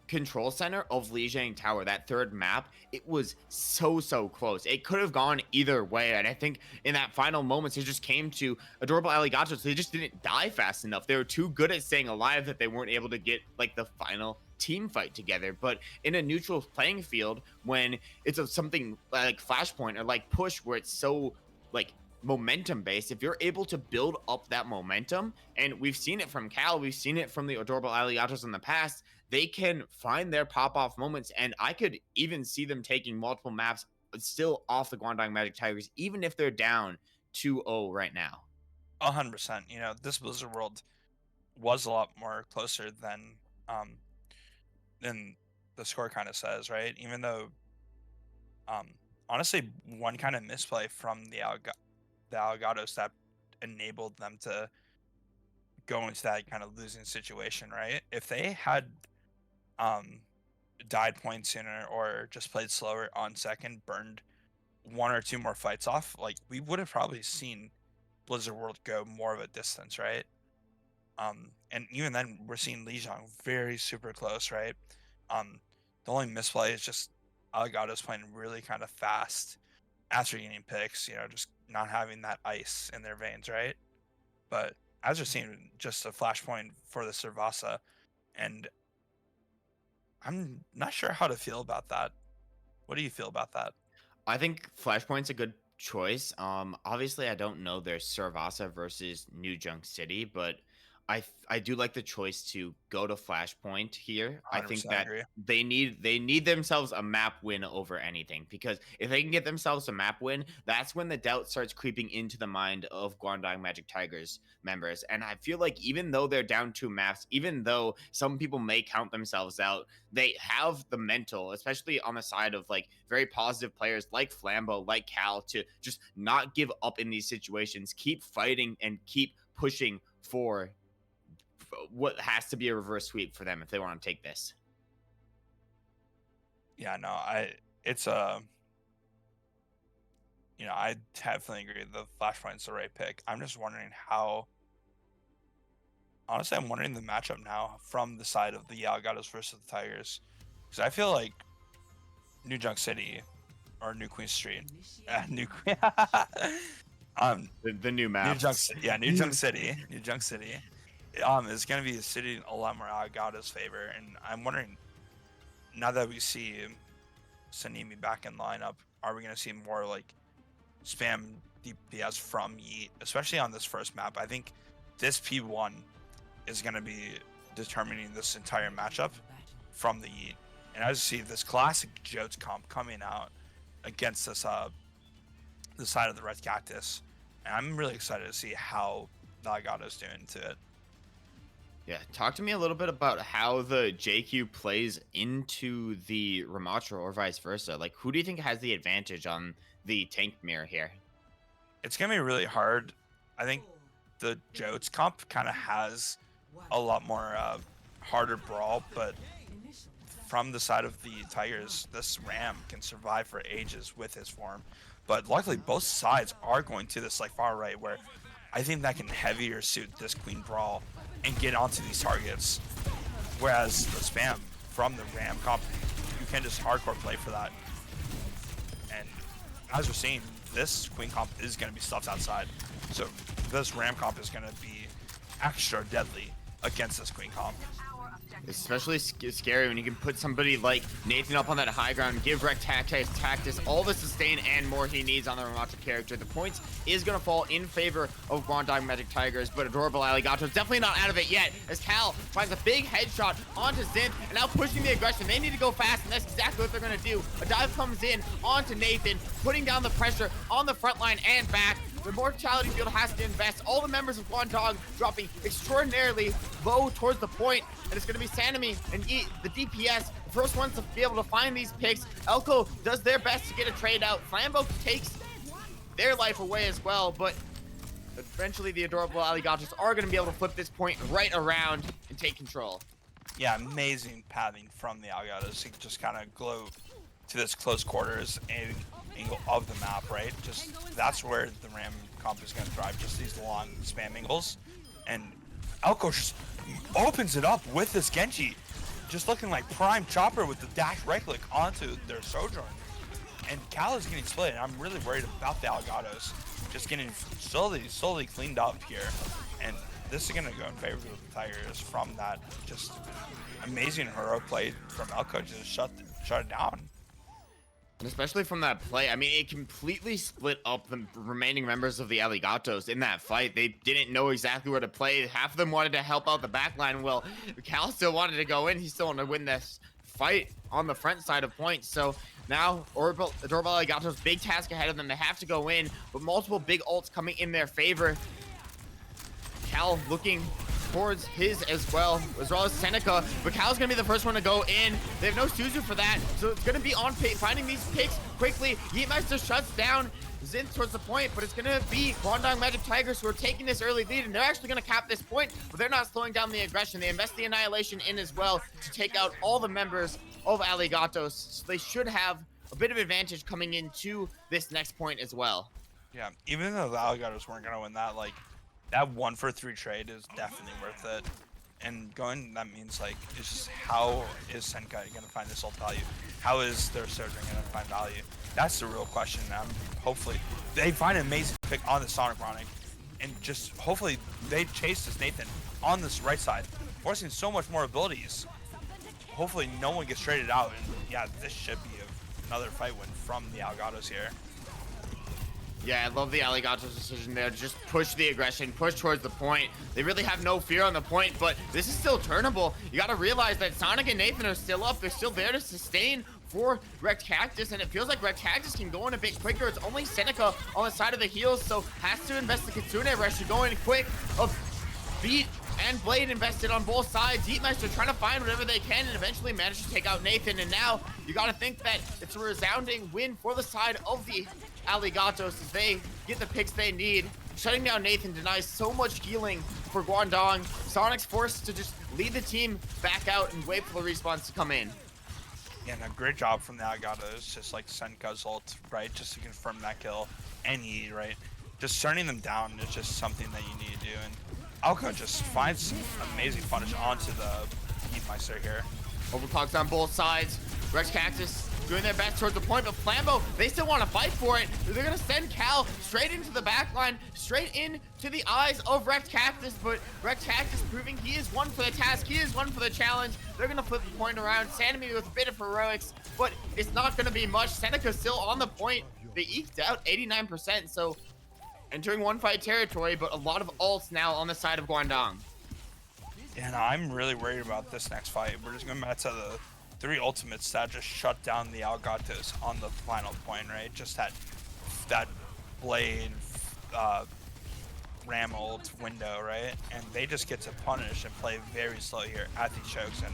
Control center of Lijiang Tower, that third map, it was so close. It could have gone either way, and I think in that final moments it just came to Adorable Alligatos. They just didn't die fast enough. They were too good at staying alive that they weren't able to get like the final team fight together. But in a neutral playing field, when it's something like Flashpoint or like Push, where it's so like momentum based, if you're able to build up that momentum, and we've seen it from Cal, we've seen it from the Adorable Alligatos in the past, they can find their pop-off moments, and I could even see them taking multiple maps still off the Guangdong Magic Tigers, even if they're down 2-0 right now. 100%. You know, this Blizzard World was a lot more closer than the score kind of says, right? Even though, honestly, one kind of misplay from the Alligatos that enabled them to go into that kind of losing situation, right? If they had died points sooner or just played slower on second, burned one or two more fights off, like we would have probably seen Blizzard World go more of a distance, right? And even then we're seeing Lijiang very super close, right? The only misplay is just Alligatos playing really kind of fast after getting picks, you know, just not having that ice in their veins, right? But as we're seeing, just a flashpoint for the Cervasa, and I'm not sure how to feel about that. What do you feel about that? I think Flashpoint's a good choice. Obviously I don't know their Cervasa versus New Junk City, but I do like the choice to go to Flashpoint here. I think that agree. they need themselves a map win over anything, because if they can get themselves a map win, that's when the doubt starts creeping into the mind of Guangdong Magic Tigers members. And I feel like even though they're down 2 maps, even though some people may count themselves out, they have the mental, especially on the side of like very positive players like Flambeau, like Cal, to just not give up in these situations, keep fighting and keep pushing for what has to be a reverse sweep for them if they want to take this. Yeah, no, it's you know, I definitely agree the Flashpoint's the right pick. I'm just wondering how, honestly, I'm wondering the matchup now from the side of the Alligatos versus the Tigers, because I feel like New Junk City or New Queen Street, New the new map. New Junk City, New Junk City, is going to be a city a lot more Alligatos favor, and I'm wondering, now that we see Sanemi back in lineup, are we going to see more like spam DPS from Yeet, especially on this first map? I think this P1 is going to be determining this entire matchup from the Yeet, and I just see this classic Jotes comp coming out against this the side of the Red Cactus, and I'm really excited to see how the Alligatos doing to it. Yeah, talk to me a little bit about how the JQ plays into the Ramatra or vice versa. Like, who do you think has the advantage on the tank mirror here? It's going to be really hard. I think the Jotes comp kind of has a lot more harder brawl, but from the side of the Tigers, this Ram can survive for ages with his form. But luckily, both sides are going to this like far right, where I think that can heavier suit this Queen brawl and get onto these targets. Whereas the spam from the Ram comp, you can just hardcore play for that. And as we're seeing, this Queen comp is going to be stuffed outside. So this Ram comp is going to be extra deadly against this Queen comp. Especially scary when you can put somebody like Nathan up on that high ground, give Rec Tactus all the sustain and more he needs on the Ramatra character. The points is going to fall in favor of Guangdong Magic Tigers, but Adorable Alligatos definitely not out of it yet, as Cal finds a big headshot onto Zinth, and now pushing the aggression. They need to go fast, and that's exactly what they're going to do. A dive comes in onto Nathan, putting down the pressure on the front line and back. the mortality field has to invest. All the members of Guangdong dropping extraordinarily low towards the point, and it's going to be Sanemi and the DPS, the first ones to be able to find these picks. Elko does their best to get a trade out. Flambeau takes their life away as well, but eventually the adorable Alligatos are going to be able to flip this point right around and take control. Yeah, amazing pathing from the Alligatos to just kind of glow to this close quarters angle of the map, right? Just that's where the Ram comp is going to thrive, just these long spam angles. And Elko just opens it up with this Genji, just looking like prime chopper with the dash right click onto their Sojourn. And Cal is getting split, and I'm really worried about the Alligatos just getting slowly cleaned up here. And this is going to go in favor of the Tigers from that just amazing hero play from Elko to just shut it down. And especially from that play, I mean, it completely split up the remaining members of the Alligatos in that fight. They didn't know exactly where to play. Half of them wanted to help out the backline. Well, Cal still wanted to go in. He still wanted to win this fight on the front side of points. So now, adorable Alligatos, big task ahead of them. They have to go in, but multiple big ults coming in their favor. Cal looking towards his as well as Seneca, but Cal's gonna be the first one to go in. They have no Suzu for that, so it's gonna be on finding these picks quickly. Yeetmeister shuts down Zinth towards the point, but it's gonna be Guangdong Magic Tigers who are taking this early lead, and they're actually gonna cap this point, but they're not slowing down the aggression. They invest the Annihilation in as well to take out all the members of Alligatos, so they should have a bit of advantage coming into this next point as well. Yeah, even though the Alligatos weren't gonna win that, like, that 1-for-3 trade is definitely worth it. And going, that means, like, it's just how is Senkai gonna find this ult value? How is their Sojourn gonna find value? That's the real question. Hopefully they find an amazing pick on the Sonic Ronic, and just hopefully they chase this Nathan on this right side, forcing so much more abilities. Hopefully no one gets traded out, and yeah, this should be another fight win from the Alligatos here. Yeah, I love the Alligatos decision there to just push the aggression, push towards the point. They really have no fear on the point, but this is still turnable. You got to realize that Sonic and Nathan are still up. They're still there to sustain for Wrecked Cactus, and it feels like Wrecked Cactus can go in a bit quicker. It's only Seneca on the side of the heels, so has to invest the Kitsune rush to go in quick. Beat and Blade invested on both sides. Yeetmeister trying to find whatever they can and eventually managed to take out Nathan. And now you got to think that it's a resounding win for the side of the Alligatos as they get the picks they need. Shutting down Nathan denies so much healing for Guangdong. Sonic's forced to just lead the team back out and wait for the respawns to come in. Yeah, and a great job from the Alligatos, just like Senka's ult, right? Just to confirm that kill and Yi, right? Just turning them down is just something that you need to do. And Alka just finds some amazing punish onto the Yeetmeister here. Overclocks on both sides. Rex Cactus doing their best towards the point, but Flambeau, they still want to fight for it. They're going to send Cal straight into the back line, straight into the eyes of Rex Cactus, but Rex Cactus proving he is one for the task, he is one for the challenge. They're going to flip the point around. Sanemi with a bit of heroics, but it's not going to be much. Seneca's still on the point. They eked out 89%, so entering one fight territory, but a lot of ults now on the side of Guangdong. And I'm really worried about this next fight. We're just going back to the 3 ultimates that just shut down the Alligatos on the final point, right? Just that Blade Ram ult window, right? And they just get to punish and play very slow here at these chokes, and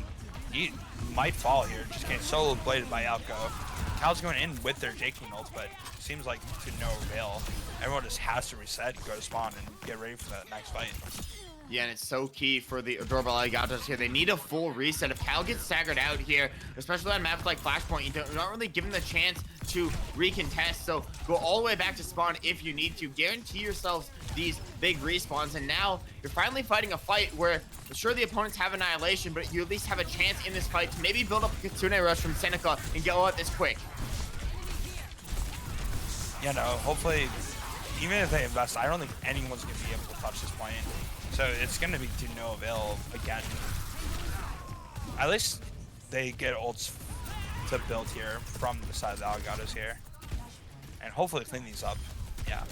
he might fall here, just getting solo bladed by Alco. Cal's going in with their J-King ult, but seems like to no avail. Everyone just has to reset, go to spawn, and get ready for that next fight. Yeah, and it's so key for the adorable Alligatos here. They need a full reset. If Cal gets staggered out here, especially on maps like Flashpoint, you're not really given the chance to recontest. So go all the way back to spawn if you need to. Guarantee yourselves these big respawns. And now you're finally fighting a fight where, sure, the opponents have Annihilation, but you at least have a chance in this fight to maybe build up a Kitsune rush from Seneca and go out this quick. You know, hopefully, even if they invest, I don't think anyone's going to be able to touch this point. So it's going to be to no avail again. At least they get ults to build here from the side of the Alligatos here. And hopefully clean these up. Yeah.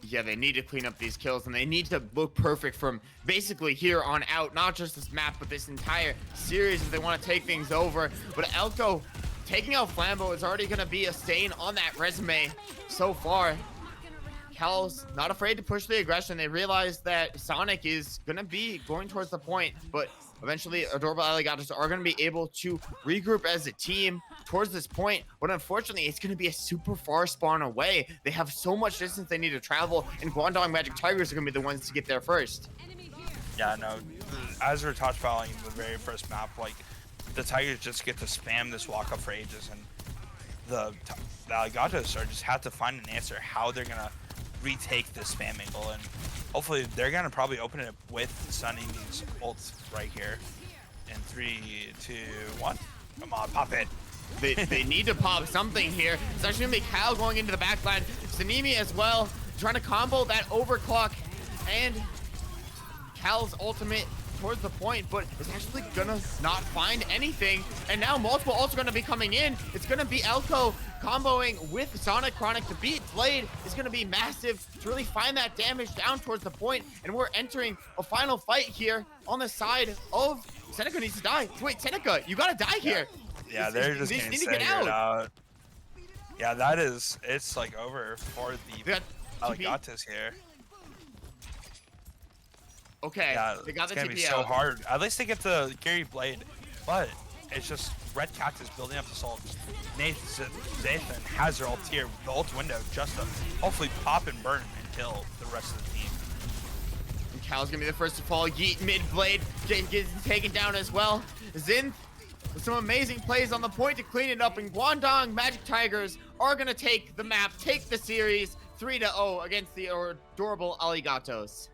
Yeah, they need to clean up these kills, and they need to look perfect from basically here on out. Not just this map, but this entire series if they want to take things over. But Elko taking out Flambeau is already going to be a stain on that resume so far. Cal's not afraid to push the aggression. They realize that Sonic is going to be going towards the point, but eventually Adorable Alligatos are going to be able to regroup as a team towards this point, but unfortunately it's going to be a super far spawn away. They have so much distance they need to travel, and Guangdong Magic Tigers are going to be the ones to get there first. Yeah, no, as we're talking about like the very first map, like the Tigers just get to spam this walk up for ages, and the Alligatos are just have to find an answer how they're gonna retake this spam angle, and hopefully they're gonna probably open it with Sunny's ults right here. In 3, 2, 1. Come on, pop it. They need to pop something here. It's actually gonna be Cal going into the backline. Sanemi as well, trying to combo that overclock, and Cal's ultimate towards the point, but it's actually gonna not find anything. And now multiple ults are gonna be coming in. It's gonna be Elko comboing with Sonic Chronic to beat Blade. Is gonna be massive to really find that damage down towards the point. And we're entering a final fight here on the side of Seneca needs to die. Wait, Seneca, you gotta die here. Yeah, they're just need to getting get out. Yeah, that is, it's like over for the Alligatos here. Okay, Yeah, they got it's the gonna be TP so out. hard. At least they get the Gary Blade, but it's just Red Cactus building up the salt. Nathan has their ult here. The ult window just to hopefully pop and burn and kill the rest of the team. And Cal's gonna be the first to fall. Yeet mid Blade gets taken down as well. Zinth with some amazing plays on the point to clean it up, and Guangdong Magic Tigers are gonna take the map, take the series 3-0 against the Adorable Alligatos.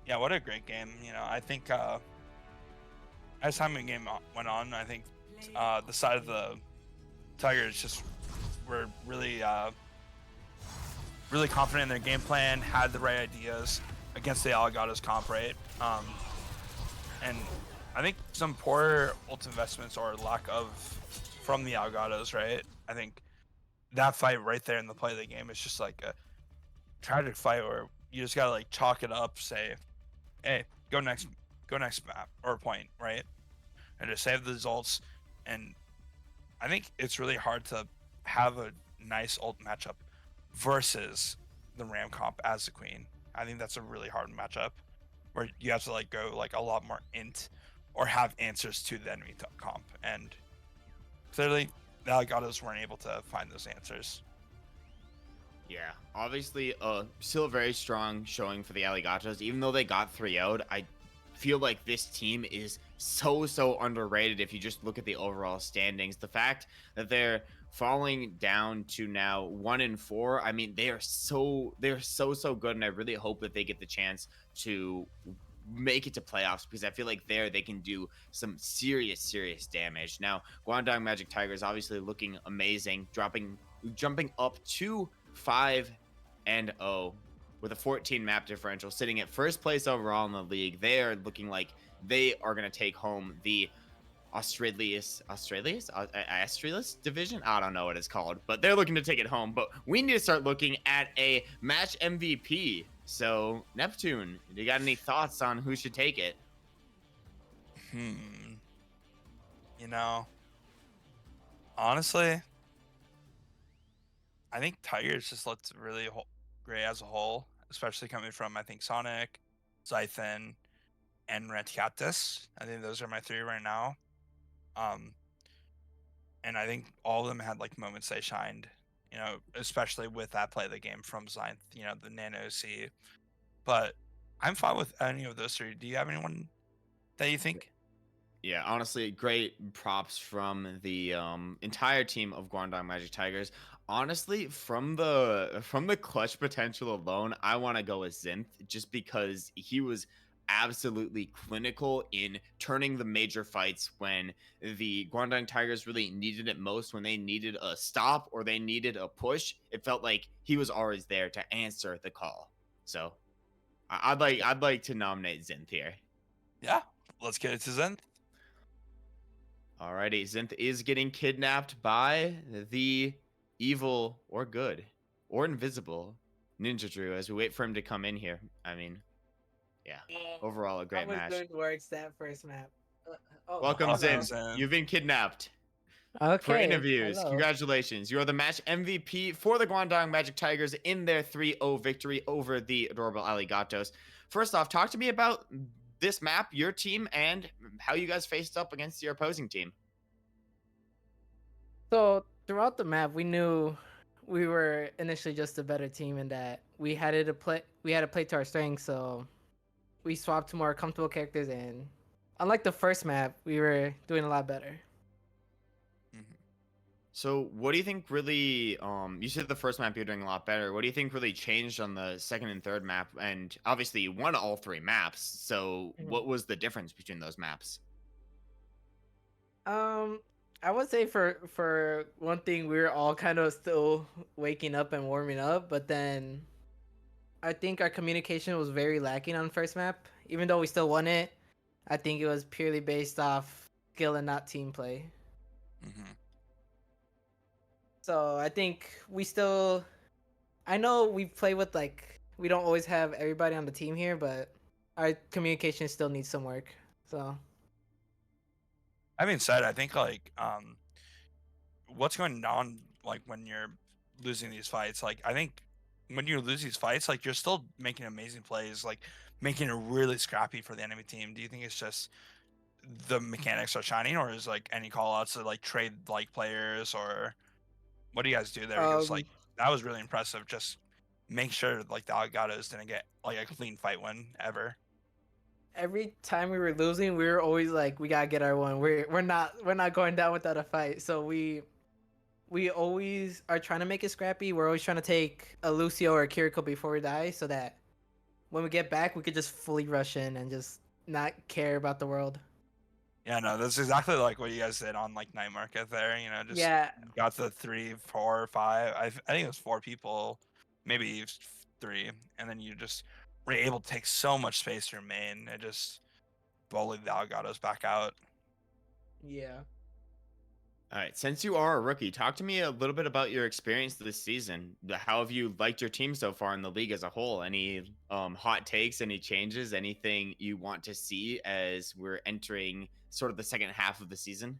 Yeah, what a great game. You know, I think as time the game went on, I think the side of the Tigers just were really really confident in their game plan, had the right ideas against the Alligatos comp, right? And I think some poor ult investments or lack of from the Alligatos, right? I think that fight right there in the play of the game is just like a tragic fight where you just gotta like chalk it up, say, hey, go next map or point, right? And just save the results. And I think it's really hard to have a nice ult matchup versus the Ram comp as the Queen. I think that's a really hard matchup where you have to like go like a lot more int or have answers to the enemy comp. And clearly the Alligatos weren't able to find those answers. Yeah, obviously, still a very strong showing for the Alligatos. Even though they got 3-0'd, I feel like this team is so underrated if you just look at the overall standings. The fact that they're falling down to now 1-4, I mean, they're so good, and I really hope that they get the chance to make it to playoffs, because I feel like there they can do some serious damage. Now, Guangdong Magic Tigers obviously looking amazing, jumping up to 5-0 with a 14 map differential, sitting at first place overall in the league. They are looking like they are going to take home the Australis division. I don't know what it's called, but they're looking to take it home. But we need to start looking at a match MVP. So Neptune, do you got any thoughts on who should take it? You know, honestly, I think Tigers just looked really great as a whole, especially coming from, I think, Sonic, Zythan, and Red Cactus. I think those are my three right now. And I think all of them had like moments they shined, you know, especially with that play of the game from Zythan, you know, the Nano C. But I'm fine with any of those three. Do you have anyone that you think? Yeah, honestly, great props from the entire team of Guangdong Magic Tigers. Honestly, from the clutch potential alone, I want to go with Zinth, just because he was absolutely clinical in turning the major fights when the Guangdong Tigers really needed it most, when they needed a stop or they needed a push. It felt like he was always there to answer the call. So I'd like to nominate Zinth here. Yeah, let's get it to Zinth. Alrighty, Zinth is getting kidnapped by the evil or good or invisible Ninja Drew as we wait for him to come in here. I mean, yeah, overall a great match. How was going towards that first map? Welcome, hello. Zinth. You've been kidnapped. For Okay, interviews, hello. congratulations. You are the match MVP for the Guangdong Magic Tigers in their 3-0 victory over the adorable Alligatos. First off, talk to me about this map, your team, and how you guys faced up against your opposing team. So throughout the map, we knew we were initially just a better team in that we had to play to our strengths. So we swapped to more comfortable characters, and unlike the first map, we were doing a lot better. So what do you think really, you said the first map you're doing a lot better. What do you think really changed on the second and third map? And obviously you won all 3 maps. So what was the difference between those maps? Um, I would say for one thing, we were all kind of still waking up and warming up, but then I think our communication was very lacking on first map. Even though we still won it, I think it was purely based off skill and not team play. So I think I know we play with we don't always have everybody on the team here, but our communication still needs some work. So That being said, I think what's going on like when you're losing these fights, like I think when you lose these fights, like you're still making amazing plays, like making it really scrappy for the enemy team. Do you think it's just the mechanics are shining, or is like any call outs to like trade like players, or what do you guys do there? Because like that was really impressive. Just make sure like the Alligatos didn't get like a clean fight win ever. every time we were losing, we were always like, we gotta get our one. We're not going down without a fight. So we always are trying to make it scrappy. We're always trying to take a Lucio or a Kiriko before we die, so that when we get back, we could just fully rush in and just not care about the world. Yeah, no, that's exactly like what you guys did on like Night Market there. You know, just Yeah, got the 3, 4, 5. I think it was 4 people, maybe 3, and then you just were able to take so much space through main. It just bullied the Alligatos back out. yeah. All right, since you are a rookie, talk to me a little bit about your experience this season. How have you liked your team so far in the league as a whole? Any hot takes, any changes, anything you want to see as we're entering sort of the second half of the season?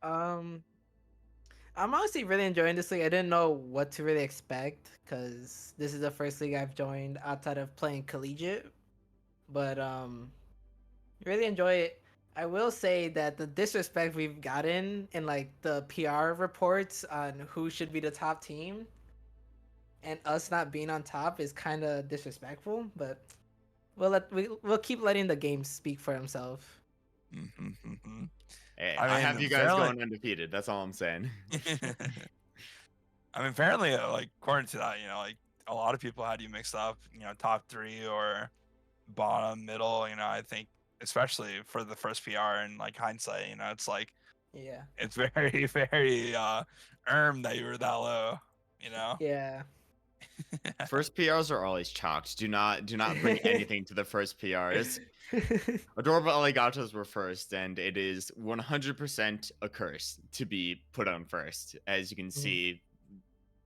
I'm honestly really enjoying this league. I didn't know what to really expect because this is the first league I've joined outside of playing collegiate. But really enjoy it. I will say that the disrespect we've gotten in like the PR reports on who should be the top team and us not being on top is kind of disrespectful, but we'll keep letting the game speak for himself. Hey, I I mean, have you guys apparently- going undefeated. That's all I'm saying. I mean, apparently, like according to that, you know, like a lot of people had you mixed up, you know, top 3 or bottom, middle. You know, I think especially for the first PR and like hindsight, you know, it's like Yeah. it's very, very that you were that low. You know. Yeah. First PRs are always chalked. Do not bring anything to the first PRs. Adorable Alligatos were first, and it is 100% a curse to be put on first. As you can see,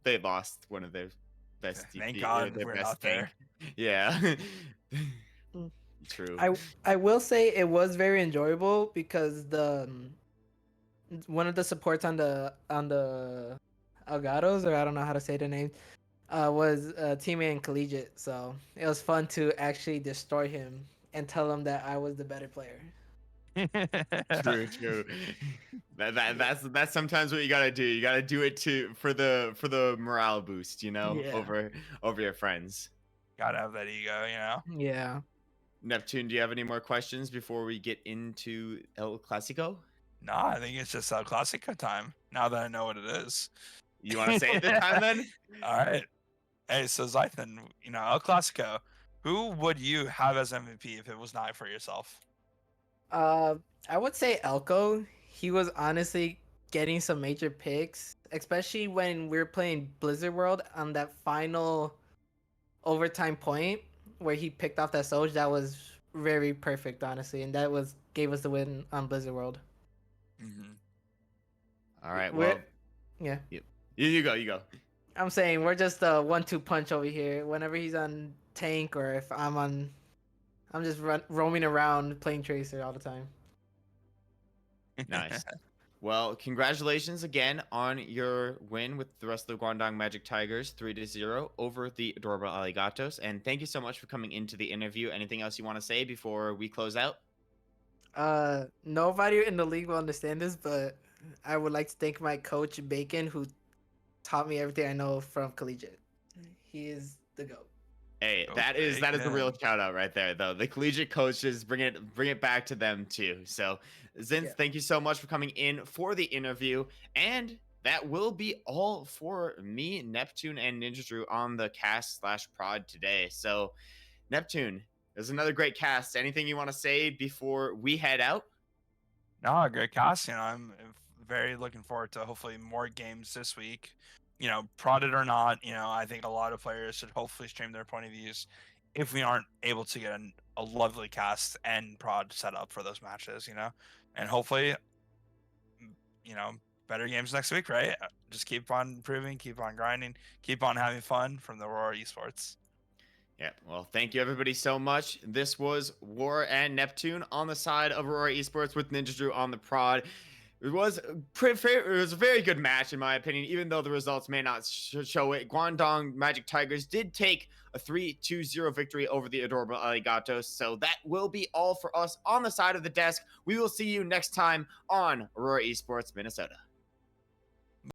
they lost one of their best Thank DP, God their we're best not there. tank. Yeah. True. I will say it was very enjoyable because the one of the supports on the Algatos, or I don't know how to say the name, was a teammate in collegiate, so it was fun to actually destroy him and tell him that I was the better player. True. That's sometimes what you gotta do. You gotta do it for the morale boost, you know, Yeah. over your friends. Gotta have that ego, you know. Yeah. Neptune, do you have any more questions before we get into El Clasico? No, I think it's just El Clasico time. Now that I know what it is. You want to say it this time then? All right. Hey, so Zythan, you know, El Clasico, who would you have as MVP if it was not for yourself? I would say Elko. He was honestly getting some major picks, especially when we were playing Blizzard World on that final overtime point where he picked off that Soj. That was very perfect, honestly, and that gave us the win on Blizzard World. All right, well, yeah. You go. I'm saying we're just a 1-2 punch over here. Whenever he's on tank or if I'm just roaming around playing Tracer all the time. Nice. Well, congratulations again on your win with the rest of the Guangdong Magic Tigers, 3-0 over the adorable Alligatos. And thank you so much for coming into the interview. Anything else you want to say before we close out? Nobody in the league will understand this, but I would like to thank my coach Bacon, who taught me everything I know from collegiate. He is the GOAT. Hey, Coach that is the real Bacon. shout out right there, though. The collegiate coaches bring it back to them too. So, Zinth, Yeah. thank you so much for coming in for the interview, and that will be all for me, Neptune, and Ninja Drew on the cast/prod today. So, Neptune, there's another great cast. Anything you want to say before we head out? No, great cast. You know, I'm very looking forward to hopefully more games this week. You know, prodded or not, you know, I think a lot of players should hopefully stream their point of views if we aren't able to get a lovely cast and prod set up for those matches, you know, and hopefully, you know, better games next week, right? Just keep on improving, keep on grinding, keep on having fun from the Aurora Esports. Yeah, well, thank you everybody so much. This was War and Neptune on the side of Aurora Esports with Ninja Drew on the prod. It was it was a very good match in my opinion, even though the results may not show it. Guangdong Magic Tigers did take a 3-2-0 victory over the adorable Alligatos. So that will be all for us on the side of the desk. We will see you next time on Aurora Esports Minnesota.